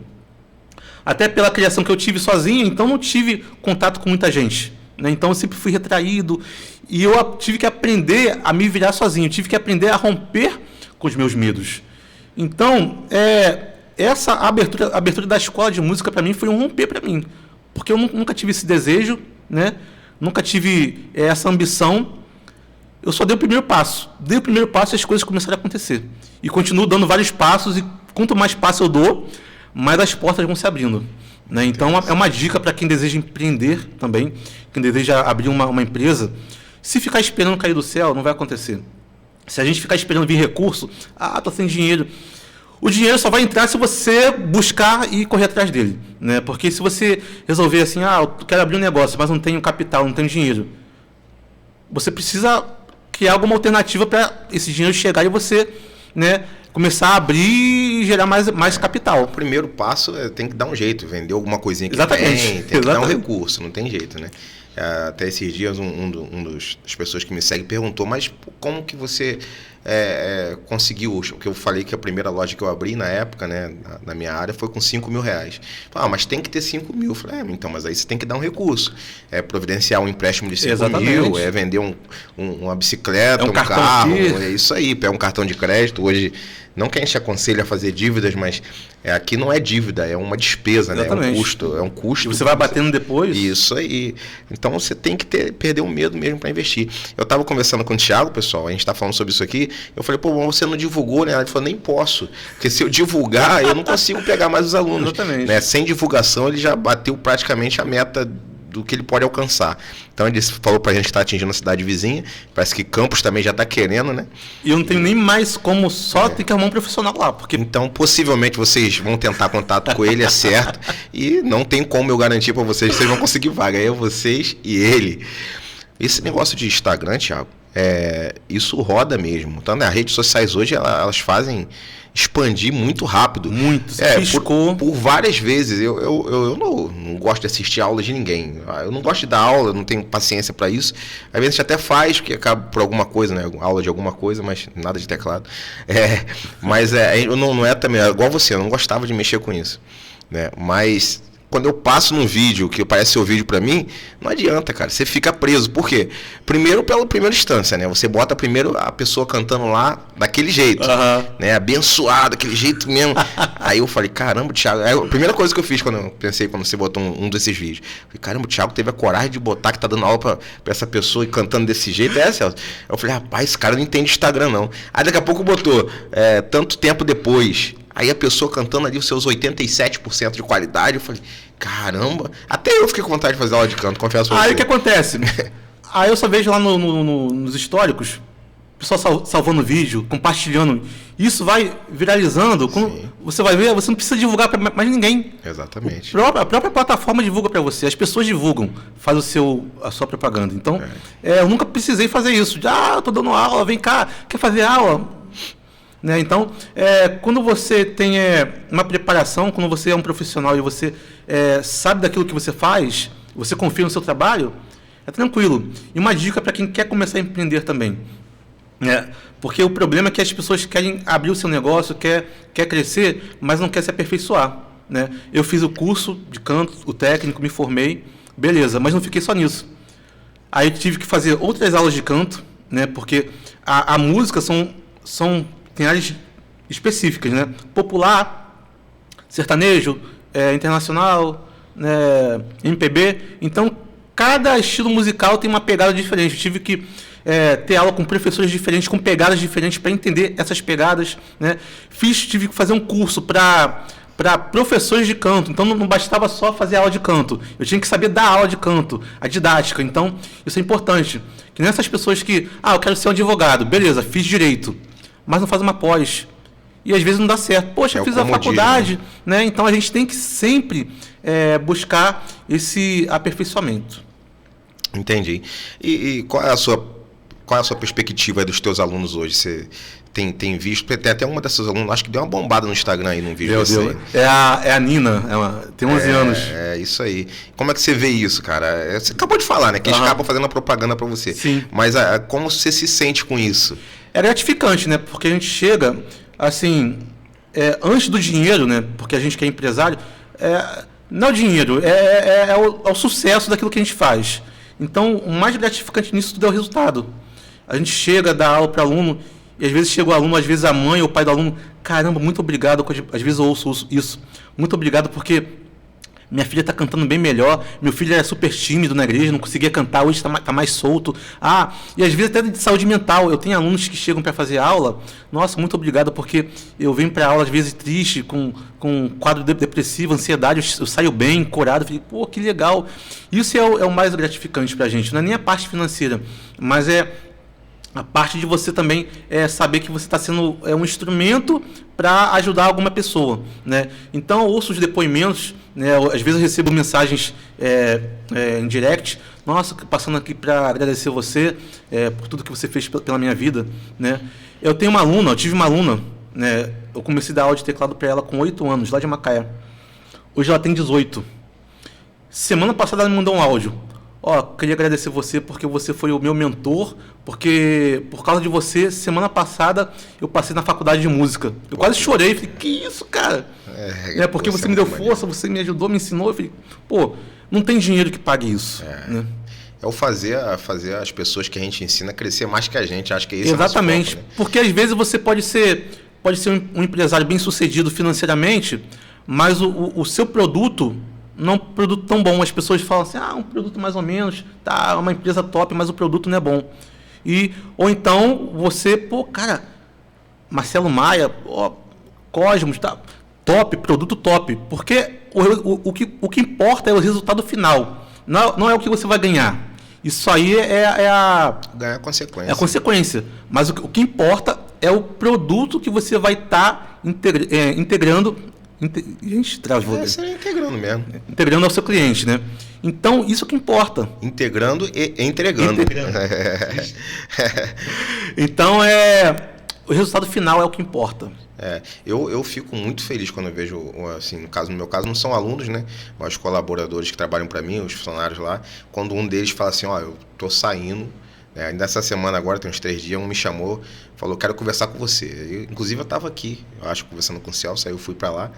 Até pela criação que eu tive sozinho, então não tive contato com muita gente. Né? Então eu sempre fui retraído. E eu tive que aprender a me virar sozinho. Tive que aprender a romper com os meus medos. Então, essa abertura da escola de música para mim foi um romper para mim, porque eu nunca tive esse desejo, né? Nunca tive essa ambição. Eu só dei o primeiro passo. Dei o primeiro passo e as coisas começaram a acontecer. E continuo dando vários passos, e quanto mais passos eu dou, mais as portas vão se abrindo. Né? Então é uma dica para quem deseja empreender também, quem deseja abrir uma empresa. Se ficar esperando cair do céu, não vai acontecer. Se a gente ficar esperando vir recurso, tô sem dinheiro. O dinheiro só vai entrar se você buscar e correr atrás dele, né? Porque se você resolver assim, eu quero abrir um negócio, mas não tenho capital, não tenho dinheiro, você precisa criar alguma alternativa para esse dinheiro chegar e você, né, começar a abrir e gerar mais capital. O primeiro passo tem que dar um jeito, vender alguma coisinha que tem que dar um recurso, não tem jeito, né? Até esses dias das pessoas que me seguem perguntou, mas como que você conseguiu? Porque eu falei que a primeira loja que eu abri na época, né, na minha área, foi com R$5.000. Mas tem que ter 5 mil. Eu falei, então, mas aí você tem que dar um recurso. Providenciar um empréstimo de 5 mil, vender uma bicicleta, um carro, é isso aí, pega um cartão de crédito. Hoje, não que a gente aconselhe a fazer dívidas, mas aqui não é dívida, é uma despesa, né? É um custo. E você vai batendo depois? Isso aí. Então você tem que perder o medo mesmo para investir. Eu estava conversando com o Thiago, pessoal, a gente está falando sobre isso aqui. Eu falei, você não divulgou, né? Ele falou, nem posso. Porque se eu divulgar, eu não consigo pegar mais os alunos. Exatamente. Né? Sem divulgação, ele já bateu praticamente a meta do que ele pode alcançar. Então ele falou pra gente que está atingindo a cidade vizinha, parece que Campos também já está querendo, né? E eu não tenho nem mais como ter que arrumar um profissional lá, porque... Então possivelmente vocês vão tentar contato com ele, é certo, e não tem como eu garantir para vocês que vocês vão conseguir vaga, é vocês e ele. Esse negócio de Instagram, Thiago, isso roda mesmo. Então, as redes sociais hoje, elas fazem expandir muito rápido. Muito, por várias vezes. Eu não gosto de assistir aulas de ninguém. Eu não gosto de dar aula, não tenho paciência para isso. Às vezes a gente até faz, porque acaba por alguma coisa, né? Aula de alguma coisa, mas nada de teclado. Mas eu não é também, igual você, eu não gostava de mexer com isso. Né? Mas quando eu passo num vídeo que parece ser o vídeo pra mim, não adianta, cara. Você fica preso. Por quê? Primeiro, pela primeira instância, né? Você bota primeiro a pessoa cantando lá daquele jeito, né? Abençoado, daquele jeito mesmo. Aí eu falei, caramba, Thiago. Aí, a primeira coisa que eu fiz quando você botou um desses vídeos, eu falei, caramba, o Thiago teve a coragem de botar que tá dando aula pra essa pessoa e cantando desse jeito. Celso? Eu falei, rapaz, esse cara não entende Instagram, não. Aí daqui a pouco botou, tanto tempo depois. Aí a pessoa cantando ali os seus 87% de qualidade, eu falei, caramba, até eu fiquei com vontade de fazer aula de canto, confesso pra você. Aí o que acontece? Aí eu só vejo lá nos históricos, o pessoal salvando vídeo, compartilhando. Isso vai viralizando. Você vai ver, você não precisa divulgar para mais ninguém. Exatamente. A própria plataforma divulga para você, as pessoas divulgam, faz a sua propaganda. Então, eu nunca precisei fazer isso. Eu tô dando aula, vem cá, quer fazer aula? Né? Então, quando você tem uma preparação, quando você é um profissional e você sabe daquilo que você faz, você confia no seu trabalho, é tranquilo. E uma dica para quem quer começar a empreender também. Porque o problema é que as pessoas querem abrir o seu negócio, quer crescer, mas não quer se aperfeiçoar. Né? Eu fiz o curso de canto, o técnico, me formei, beleza, mas não fiquei só nisso. Aí tive que fazer outras aulas de canto, né? Porque a música tem áreas específicas, né? Popular, sertanejo, internacional, né? MPB. Então, cada estilo musical tem uma pegada diferente. Eu tive que ter aula com professores diferentes, com pegadas diferentes, para entender essas pegadas. Né? Tive que fazer um curso para professores de canto. Então, não bastava só fazer aula de canto. Eu tinha que saber dar aula de canto, a didática. Então, isso é importante. Que nessas pessoas que, eu quero ser um advogado. Beleza, fiz direito. Mas não faz uma pós. E às vezes não dá certo. Poxa, eu fiz a faculdade. Né? Então a gente tem que sempre buscar esse aperfeiçoamento. Entendi. E qual é a sua perspectiva dos teus alunos hoje? Você tem visto? Tem até uma dessas alunas, acho que deu uma bombada no Instagram aí, num vídeo desse aí. É a Nina, tem 11 anos. É isso aí. Como é que você vê isso, cara? Você acabou de falar, né? Que eles acabam fazendo a propaganda para você. Sim. Mas como você se sente com isso? É gratificante, né? Porque a gente chega, assim, antes do dinheiro, né? Porque a gente que é empresário, não é o dinheiro, é o sucesso daquilo que a gente faz. Então, o mais gratificante nisso tudo é o resultado. A gente chega, dá aula para aluno, e às vezes chega o aluno, às vezes a mãe ou o pai do aluno, caramba, muito obrigado, às vezes eu ouço isso, muito obrigado porque minha filha está cantando bem melhor, meu filho era super tímido na igreja, não conseguia cantar, hoje está mais solto. E às vezes até de saúde mental, eu tenho alunos que chegam para fazer aula, nossa, muito obrigado, porque eu venho para aula às vezes triste, com quadro depressivo, ansiedade, eu saio bem, curado, falei, pô, que legal. Isso é o mais gratificante para a gente, não é nem a parte financeira, mas a parte de você também saber que você está sendo um instrumento para ajudar alguma pessoa, né? Então, eu ouço os depoimentos, né? Às vezes eu recebo mensagens em direct, nossa, passando aqui para agradecer você por tudo que você fez pela minha vida, né? Eu tive uma aluna, né? Eu comecei a dar aula de teclado para ela com 8 anos, lá de Macaé. Hoje ela tem 18. Semana passada ela me mandou um áudio. Queria agradecer você porque você foi o meu mentor, porque por causa de você, semana passada eu passei na faculdade de música. Eu quase chorei, falei, que isso, cara? Porque você me deu força, você me ajudou, me ensinou. Eu falei, não tem dinheiro que pague isso. Né? É o fazer as pessoas que a gente ensina crescer mais que a gente, acho que é isso. Exatamente, foco, né? Porque às vezes você pode ser um empresário bem sucedido financeiramente, mas o seu produto não é um produto tão bom. As pessoas falam assim, um produto mais ou menos, tá, uma empresa top, mas o produto não é bom. Ou então você, cara, Marcelo Maia, Cosmos, tá, top, produto top. Porque o que importa é o resultado final, não é o que você vai ganhar. Isso aí ganhar consequência. É a consequência. Mas o que importa é o produto que você vai estar integrando. Gente, travou. Você integrando mesmo. Integrando ao seu cliente, né? Então, isso que importa. Integrando e entregando. Então, o resultado final é o que importa. Eu fico muito feliz quando eu vejo, assim, no meu caso não são alunos, né? Mas os colaboradores que trabalham para mim, os funcionários lá, quando um deles fala assim, eu tô saindo, ainda essa semana agora, tem uns 3 dias, um me chamou, falou, quero conversar com você. Inclusive eu estava aqui, eu acho, conversando com o Celso, aí eu fui para lá,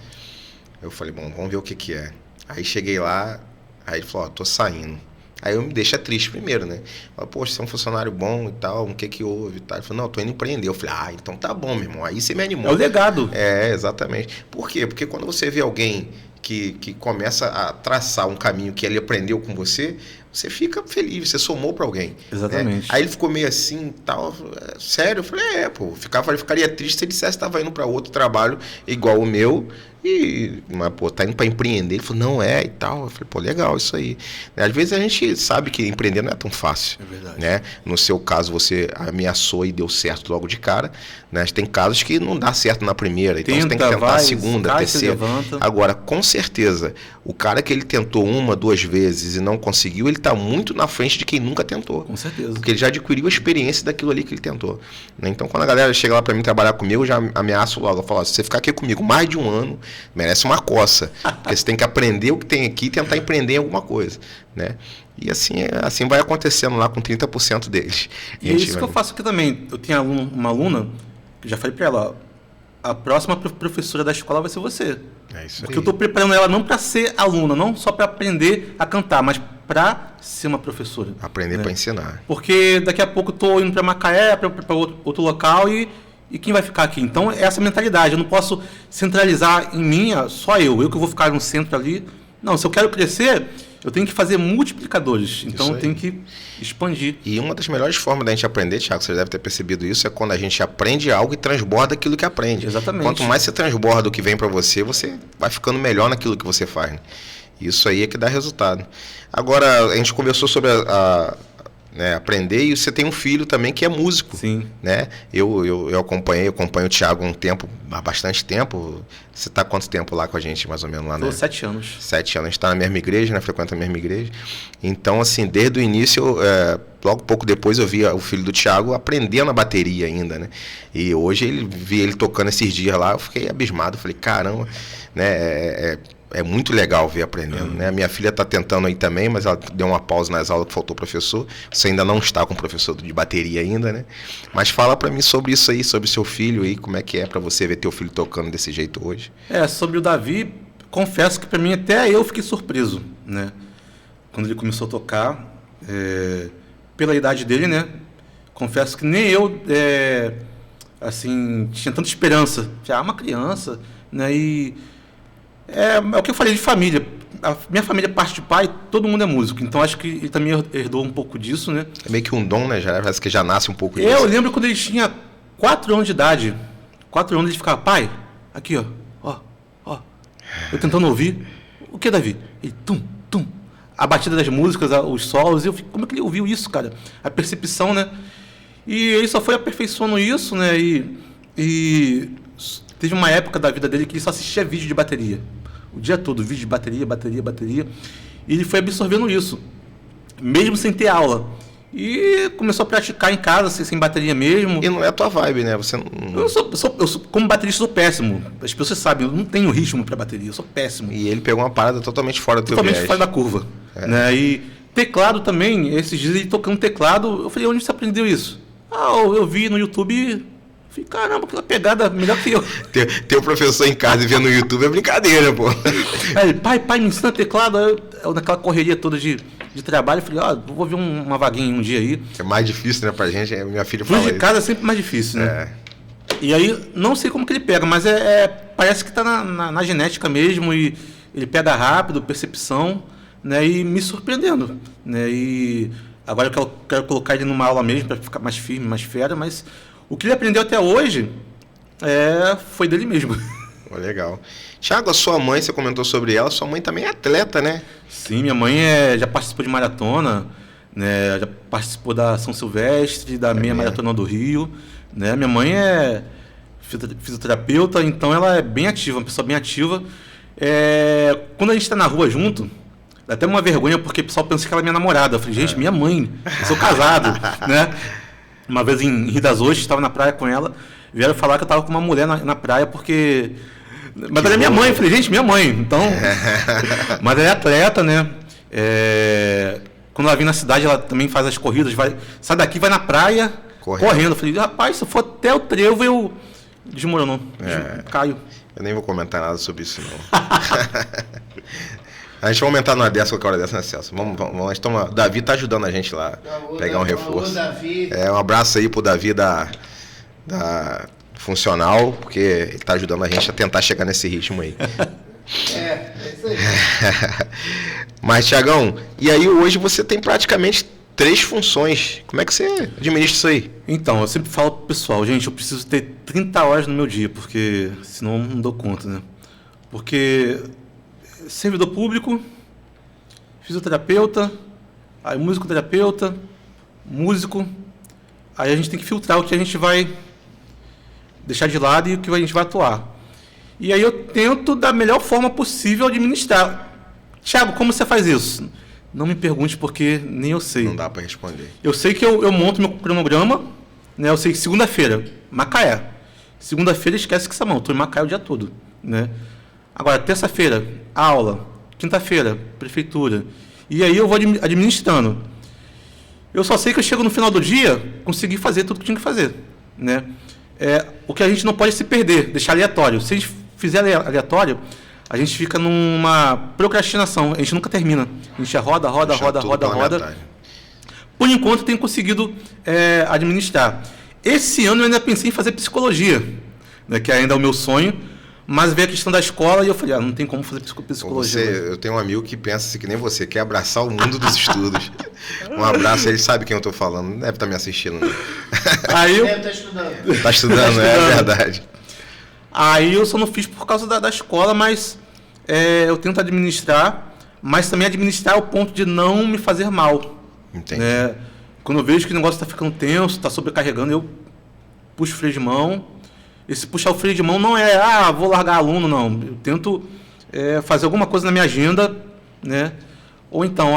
eu falei, bom, vamos ver o que é. Aí cheguei lá, aí ele falou, tô saindo. Aí eu me deixa triste primeiro, né? Falei, poxa, você é um funcionário bom e tal, o que houve e tal. Ele falou, não, eu tô indo empreender. Eu falei, então tá bom, meu irmão. Aí você me animou. É o legado. Exatamente. Por quê? Porque quando você vê alguém que começa a traçar um caminho que ele aprendeu com você, você fica feliz, você somou para alguém. Exatamente. Né? Aí ele ficou meio assim, tal, sério? Eu falei, pô, ficaria triste se ele dissesse que estava indo para outro trabalho igual o meu, mas, pô, tá indo para empreender. Ele falou, não é e tal. Eu falei, pô, legal isso aí. Às vezes a gente sabe que empreender não é tão fácil. É verdade. Né? No seu caso, você ameaçou e deu certo logo de cara. Né? Tem casos que não dá certo na primeira, então você tem que tentar a segunda, a terceira. Agora, com certeza, o cara que ele tentou 1, 2 vezes e não conseguiu, ele está muito na frente de quem nunca tentou. Com certeza. Porque ele já adquiriu a experiência daquilo ali que ele tentou. Né? Então, quando a galera chega lá para mim trabalhar comigo, eu já ameaço logo. Eu falo, se você ficar aqui comigo mais de 1 ano, merece uma coça. Porque você tem que aprender o que tem aqui e tentar empreender em alguma coisa. Né? E assim vai acontecendo lá com 30% deles. E é isso que eu faço aqui também. Eu tenho uma aluna, que já falei para ela, a próxima professora da escola vai ser você. É isso Porque aí. eu estou preparando ela não para ser aluna, não só para aprender a cantar, mas para ser uma professora. Aprender, né? Para ensinar. Porque daqui a pouco eu estou indo para Macaé, para outro local e quem vai ficar aqui? Então, é essa mentalidade. Eu não posso centralizar em mim, só eu que vou ficar no centro ali. Não, se eu quero crescer, eu tenho que fazer multiplicadores. Então, eu tenho que expandir. E uma das melhores formas da gente aprender, Thiago, você deve ter percebido isso, é quando a gente aprende algo e transborda aquilo que aprende. Exatamente. Quanto mais você transborda o que vem para você, você vai ficando melhor naquilo que você faz. Né? Isso aí é que dá resultado. Agora, a gente conversou sobre aprender, e você tem um filho também que é músico. Sim. Né? Eu acompanho o Thiago há bastante tempo. Você está há quanto tempo lá com a gente, mais ou menos? Lá, Estou né? 7 anos. 7 anos. A gente está na mesma igreja, né? Frequenta a mesma igreja. Então, assim, desde o início, logo pouco depois eu via o filho do Thiago aprendendo a bateria ainda, né? E hoje vi ele tocando esses dias lá, eu fiquei abismado. Falei, caramba, né? É muito legal ver aprendendo, né? Minha filha está tentando aí também, mas ela deu uma pausa nas aulas que faltou professor. Você ainda não está com professor de bateria ainda, né? Mas fala para mim sobre isso aí, sobre seu filho aí, como é que é para você ver teu filho tocando desse jeito hoje. Sobre o Davi, confesso que para mim até eu fiquei surpreso, né? Quando ele começou a tocar, pela idade dele, né? Confesso que nem eu, assim, tinha tanta esperança. Já uma criança, né? E é o que eu falei de família. A minha família, parte de pai, todo mundo é músico. Então, acho que ele também herdou um pouco disso, né? É meio que um dom, né? Parece que já nasce um pouco disso. Eu lembro quando ele tinha 4 anos de idade. 4 anos, ele ficava, pai, aqui, ó. Eu tentando ouvir. O que, Davi? Ele, tum, tum. A batida das músicas, os solos. Eu fico, como é que ele ouviu isso, cara? A percepção, né? E ele só foi aperfeiçoando isso, né? E teve uma época da vida dele que ele só assistia vídeo de bateria. O dia todo, vídeo de bateria. E ele foi absorvendo isso, mesmo sem ter aula. E começou a praticar em casa, sem bateria mesmo. E não é a tua vibe, né? Você não... Eu sou, como baterista, sou péssimo. As pessoas sabem, eu não tenho ritmo para bateria, eu sou péssimo. E ele pegou uma parada totalmente fora do teu viés. Totalmente fora da curva. Né? E teclado também, esses dias ele tocando teclado, eu falei, onde você aprendeu isso? Eu vi no YouTube. Falei, caramba, aquela pegada melhor que eu. Ter o professor em casa e ver no YouTube é brincadeira, pô. Aí, pai, me ensina teclado. Eu naquela correria toda de trabalho, falei, vou ver uma vaguinha um dia aí. É mais difícil, né, pra gente, minha filha fala de casa é sempre mais difícil, né? E aí, não sei como que ele pega, mas parece que tá na genética mesmo, e ele pega rápido, percepção, né, e me surpreendendo, né, e agora eu quero colocar ele numa aula mesmo, para ficar mais firme, mais fera, mas o que ele aprendeu até hoje foi dele mesmo. Legal. Thiago, a sua mãe, você comentou sobre ela, sua mãe também é atleta, né? Sim, minha mãe já participou de maratona, né? Já participou da São Silvestre, da meia maratona do Rio, né? Minha mãe é fisioterapeuta, então ela é bem ativa, uma pessoa bem ativa. Quando a gente está na rua junto, dá até uma vergonha, porque o pessoal pensa que ela é minha namorada. Eu falei, gente, minha mãe, eu sou casado, né? Uma vez em Rio das Ostras, estava na praia com ela, vieram falar que eu estava com uma mulher na praia, porque... Mas ela é minha mãe. Eu falei, gente, minha mãe. Então, mas ela é atleta, né? Quando ela vem na cidade, ela também faz as corridas, sai daqui, vai na praia, correndo. Eu falei, rapaz, se eu for até o trevo, eu desmoronou, caio. Eu nem vou comentar nada sobre isso, não. A gente vai aumentar numa dessa qualquer hora dessa, né, Celso? Vamos toma. Davi tá ajudando a gente lá, pegar um reforço. Davi. Um abraço aí pro Davi da Funcional, porque ele tá ajudando a gente a tentar chegar nesse ritmo aí. É isso aí. Mas, Thiagão, e aí hoje você tem praticamente 3 funções. Como é que você administra isso aí? Então, eu sempre falo pro pessoal, gente, eu preciso ter 30 horas no meu dia, porque senão eu não dou conta, né? Porque servidor público, fisioterapeuta, aí musicoterapeuta, músico, aí a gente tem que filtrar o que a gente vai deixar de lado e o que a gente vai atuar. E aí eu tento da melhor forma possível administrar. Thiago, como você faz isso? Não me pergunte porque nem eu sei. Não dá para responder. Eu sei que eu monto meu cronograma, né? Eu sei que segunda-feira, Macaé. Segunda-feira esquece que essa mão, estou em Macaé o dia todo, né? Agora, terça-feira, aula. Quinta-feira, prefeitura. E aí eu vou administrando. Eu só sei que eu chego no final do dia, consegui fazer tudo que tinha que fazer, né? O que a gente não pode se perder, deixar aleatório. Se a gente fizer aleatório, a gente fica numa procrastinação. A gente nunca termina. A gente roda. Por enquanto, tenho conseguido administrar. Esse ano eu ainda pensei em fazer psicologia, né, que ainda é o meu sonho. Mas veio a questão da escola e eu falei, não tem como fazer psicologia. Eu tenho um amigo que pensa assim, que nem você, quer abraçar o mundo dos estudos. Um abraço, ele sabe quem eu estou falando, não deve estar me assistindo. Não. Aí Deve estar estudando. Está estudando, é verdade. Aí eu só não fiz por causa da escola, mas eu tento administrar, mas também administrar ao ponto de não me fazer mal. Entendi. Quando eu vejo que o negócio está ficando tenso, está sobrecarregando, eu puxo o freio de mão. Esse puxar o freio de mão não é, vou largar aluno, não. Eu tento fazer alguma coisa na minha agenda, né? Ou então,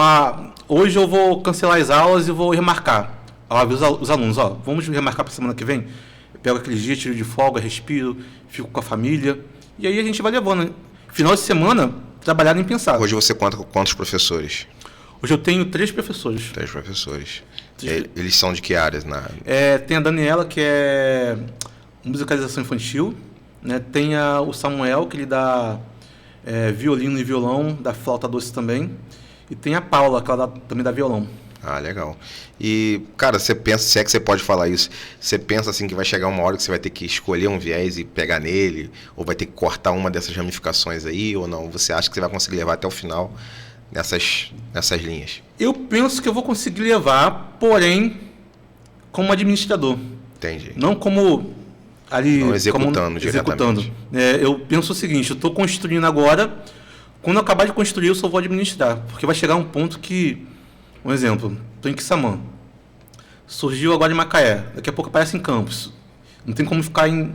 hoje eu vou cancelar as aulas e vou remarcar. Eu aviso os alunos, vamos remarcar para a semana que vem? Eu pego aqueles dias, tiro de folga, respiro, fico com a família. E aí a gente vai levando, né? Final de semana, trabalhar nem pensar. Hoje você conta com quantos professores? Hoje eu tenho 3 professores. 3 professores. Eles são de que áreas? Tem a Daniela, que é musicalização infantil, né? Tem o Samuel, que ele dá violino e violão, dá flauta doce também, e tem a Paula, que ela também dá violão. Legal. E, cara, você pensa, se é que você pode falar isso, você pensa assim que vai chegar uma hora que você vai ter que escolher um viés e pegar nele, ou vai ter que cortar uma dessas ramificações aí, ou não? Você acha que você vai conseguir levar até o final nessas linhas? Eu penso que eu vou conseguir levar, porém, como administrador. Entendi. Não como ali, não executando diretamente. Eu penso o seguinte, eu estou construindo agora, quando eu acabar de construir, eu só vou administrar, porque vai chegar um ponto que, um exemplo, estou em Quissamã, surgiu agora em Macaé, daqui a pouco aparece em Campos, não tem como ficar em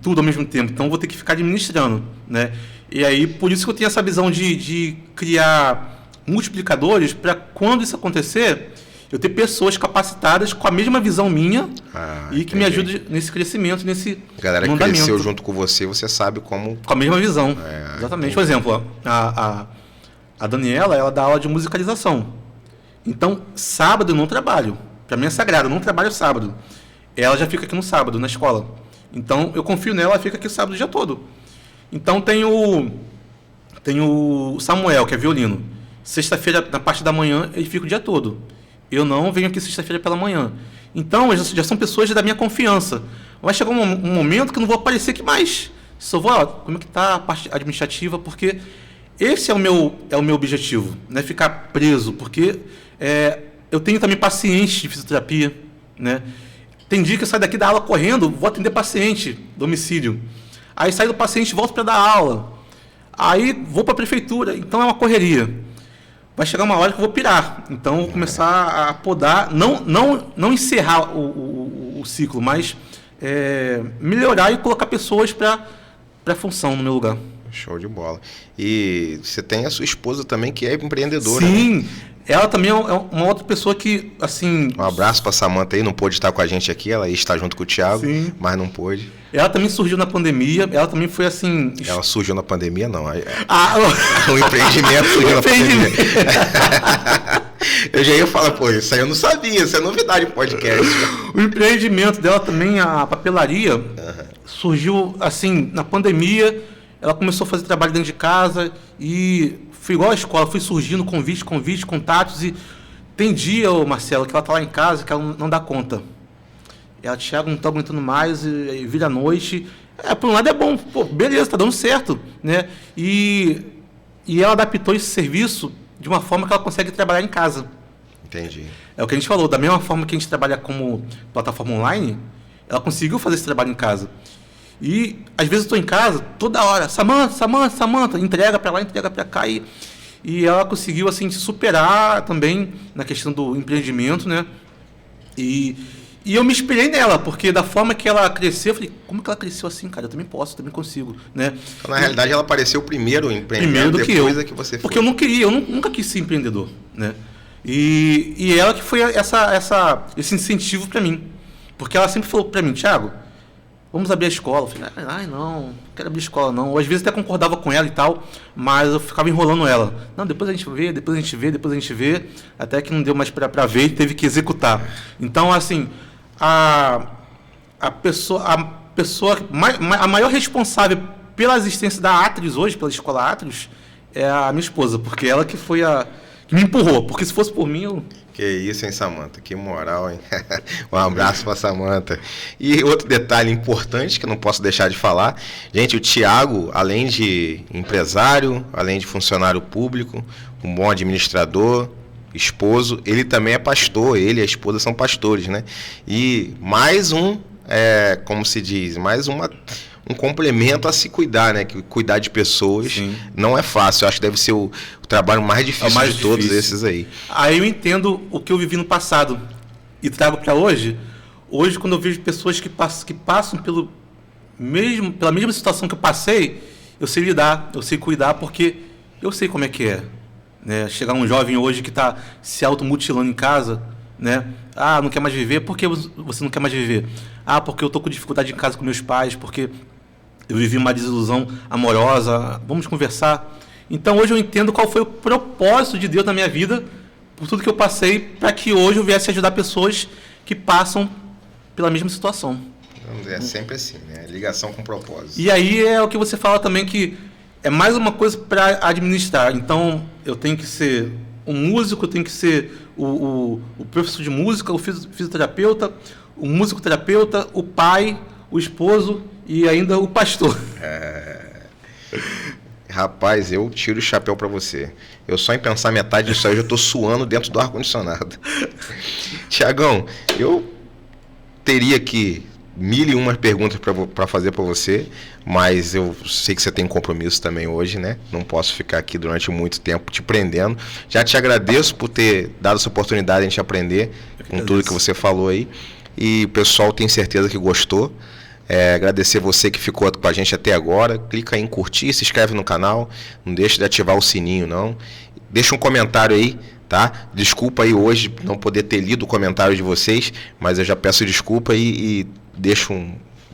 tudo ao mesmo tempo, então eu vou ter que ficar administrando, né? E aí, por isso que eu tenho essa visão de criar multiplicadores, para quando isso acontecer, eu ter pessoas capacitadas com a mesma visão minha e que me ajudem nesse crescimento, nesse galera que cresceu junto com você sabe como... Com a mesma visão, exatamente. Por exemplo, a Daniela, ela dá aula de musicalização. Então, sábado eu não trabalho. Para mim é sagrado, eu não trabalho sábado. Ela já fica aqui no sábado, na escola. Então, eu confio nela, ela fica aqui o sábado o dia todo. Então, tem o Samuel, que é violino. Sexta-feira, na parte da manhã, ele fica o dia todo. Eu não venho aqui sexta-feira pela manhã. Então, já são pessoas da minha confiança. Vai chegar um momento que eu não vou aparecer aqui mais. Só vou, como é que está a parte administrativa, porque esse é o meu objetivo, né? Ficar preso, porque eu tenho também paciente de fisioterapia, né? Tem dia que eu saio daqui da aula correndo, vou atender paciente, domicílio. Aí saio do paciente, volto para dar aula. Aí vou para a prefeitura, então é uma correria. Vai chegar uma hora que eu vou pirar. Então, vou começar a podar, não encerrar o ciclo, mas melhorar e colocar pessoas para a função no meu lugar. Show de bola. E você tem a sua esposa também, que é empreendedora. Sim, né? Ela também é uma outra pessoa que, assim... Um abraço para a Samanta aí, não pôde estar com a gente aqui, ela ia estar junto com o Thiago, sim, mas não pôde. Ela também surgiu na pandemia, ela também foi assim... Ela surgiu na pandemia, não. O empreendimento surgiu na pandemia. Eu já ia falar, isso aí eu não sabia, isso é novidade em podcast. O empreendimento dela também, a papelaria, surgiu assim, na pandemia, ela começou a fazer trabalho dentro de casa e fui igual à escola, fui surgindo convite, contatos, e tem dia, ô Marcelo, que ela tá lá em casa, que ela não dá conta. Ela, Thiago, não tá aguentando mais, e vira a noite. Por um lado é bom, pô, beleza, tá dando certo, né? E ela adaptou esse serviço de uma forma que ela consegue trabalhar em casa. Entendi. É o que a gente falou, da mesma forma que a gente trabalha como plataforma online, ela conseguiu fazer esse trabalho em casa. E às vezes eu estou em casa, toda hora, Samantha, entrega para lá, entrega para cá, e ela conseguiu assim se superar também na questão do empreendimento, né? E eu me inspirei nela, porque da forma que ela cresceu, eu falei, como que ela cresceu assim, cara? Eu também posso, eu também consigo, né? Então, na realidade, ela apareceu primeiro empreendendo, depois é que você foi. Porque eu não queria, nunca quis ser empreendedor, né? E ela que foi esse incentivo para mim. Porque ela sempre falou para mim, Thiago, vamos abrir a escola. Eu falei, não quero abrir a escola não. Ou às vezes até concordava com ela e tal, mas eu ficava enrolando ela. Não, depois a gente vê, até que não deu mais para ver e teve que executar. Então, assim, a maior responsável pela existência da Atris hoje, pela escola Atris, é a minha esposa, porque ela que foi que me empurrou, porque se fosse por mim, eu... Que isso, hein, Samantha? Que moral, hein? Um abraço para Samantha. E outro detalhe importante que eu não posso deixar de falar, gente, o Thiago, além de empresário, além de funcionário público, um bom administrador, esposo, ele também é pastor, ele e a esposa são pastores, né? E mais como se diz, um complemento a se cuidar, né? Que cuidar de pessoas Sim. não é fácil. Eu acho que deve ser o trabalho mais difícil de todos esses aí. Aí eu entendo o que eu vivi no passado e trago para hoje. Hoje, quando eu vejo pessoas que passam pela mesma situação que eu passei, eu sei lidar, eu sei cuidar, porque eu sei como é que é. Né? Chegar um jovem hoje que está se automutilando em casa, né? Ah, não quer mais viver. Por que você não quer mais viver? Ah, porque eu estou com dificuldade em casa com meus pais, porque eu vivi uma desilusão amorosa, vamos conversar. Então, hoje eu entendo qual foi o propósito de Deus na minha vida, por tudo que eu passei, para que hoje eu viesse ajudar pessoas que passam pela mesma situação. É sempre assim, né? Ligação com propósito. E aí é o que você fala também, que é mais uma coisa para administrar. Então, eu tenho que ser um músico, eu tenho que ser o professor de música, o fisioterapeuta, o musicoterapeuta, o pai, o esposo e ainda o pastor. Rapaz, eu tiro o chapéu para você. Eu só em pensar metade disso aí, eu já estou suando dentro do ar-condicionado. Tiagão, eu teria aqui 1001 perguntas para fazer para você, mas eu sei que você tem compromisso também hoje, né? Não posso ficar aqui durante muito tempo te prendendo. Já te agradeço por ter dado essa oportunidade de a gente aprender com tudo que você falou aí. E o pessoal tem certeza que gostou. Agradecer você que ficou com a gente até agora. Clica aí em curtir, se inscreve no canal. Não deixe de ativar o sininho, não. Deixa um comentário aí, tá? Desculpa aí hoje não poder ter lido o comentário de vocês, mas eu já peço desculpa e deixo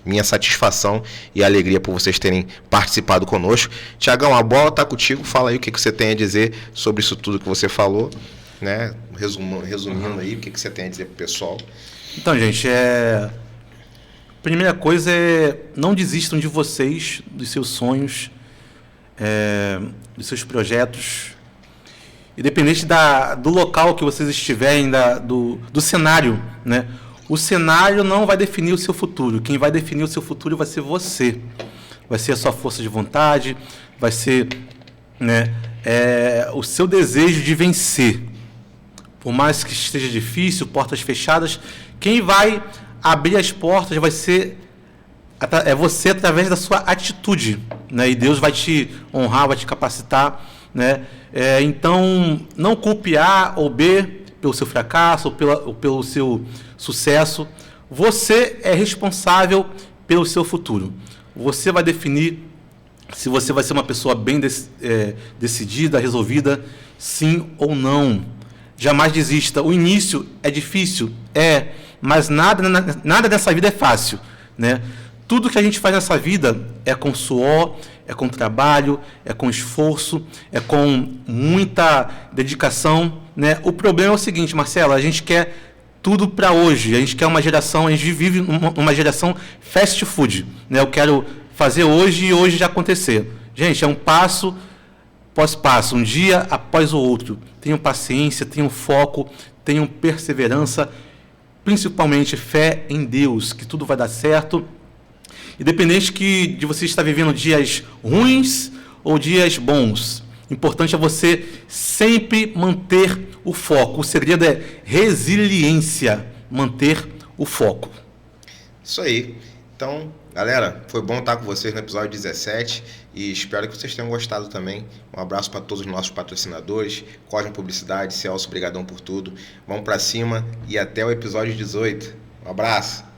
minha satisfação e alegria por vocês terem participado conosco. Tiagão, a bola está contigo. Fala aí o que você tem a dizer sobre isso tudo que você falou, né? Resumindo aí, o que você tem a dizer pro pessoal. Então, gente, primeira coisa é não desistam de vocês, dos seus sonhos, dos seus projetos. Independente do local que vocês estiverem, do cenário, né? O cenário não vai definir o seu futuro. Quem vai definir o seu futuro vai ser você. Vai ser a sua força de vontade, vai ser, né, o seu desejo de vencer. Por mais que esteja difícil, portas fechadas, quem vai abrir as portas vai ser você através da sua atitude, né? E Deus vai te honrar, vai te capacitar, né? Então, não culpe A ou B pelo seu fracasso ou pelo seu sucesso. Você é responsável pelo seu futuro. Você vai definir se você vai ser uma pessoa bem decidida, resolvida, sim ou não. Jamais desista. O início é difícil, mas nada nessa vida é fácil, né? Tudo que a gente faz nessa vida é com suor, é com trabalho, é com esforço, é com muita dedicação, né? O problema é o seguinte, Marcelo, a gente quer tudo para hoje, a gente quer a gente vive uma geração fast food, né? Eu quero fazer hoje e hoje já acontecer. Gente, é um passo após passo, um dia após o outro. Tenham paciência, tenham foco, tenham perseverança, principalmente fé em Deus, que tudo vai dar certo. Independente de você estar vivendo dias ruins ou dias bons, o importante é você sempre manter o foco. O segredo é resiliência, manter o foco. Isso aí. Então, galera, foi bom estar com vocês no episódio 17 e espero que vocês tenham gostado também. Um abraço para todos os nossos patrocinadores, Cosmo Publicidade, Celso, brigadão por tudo. Vamos para cima e até o episódio 18. Um abraço.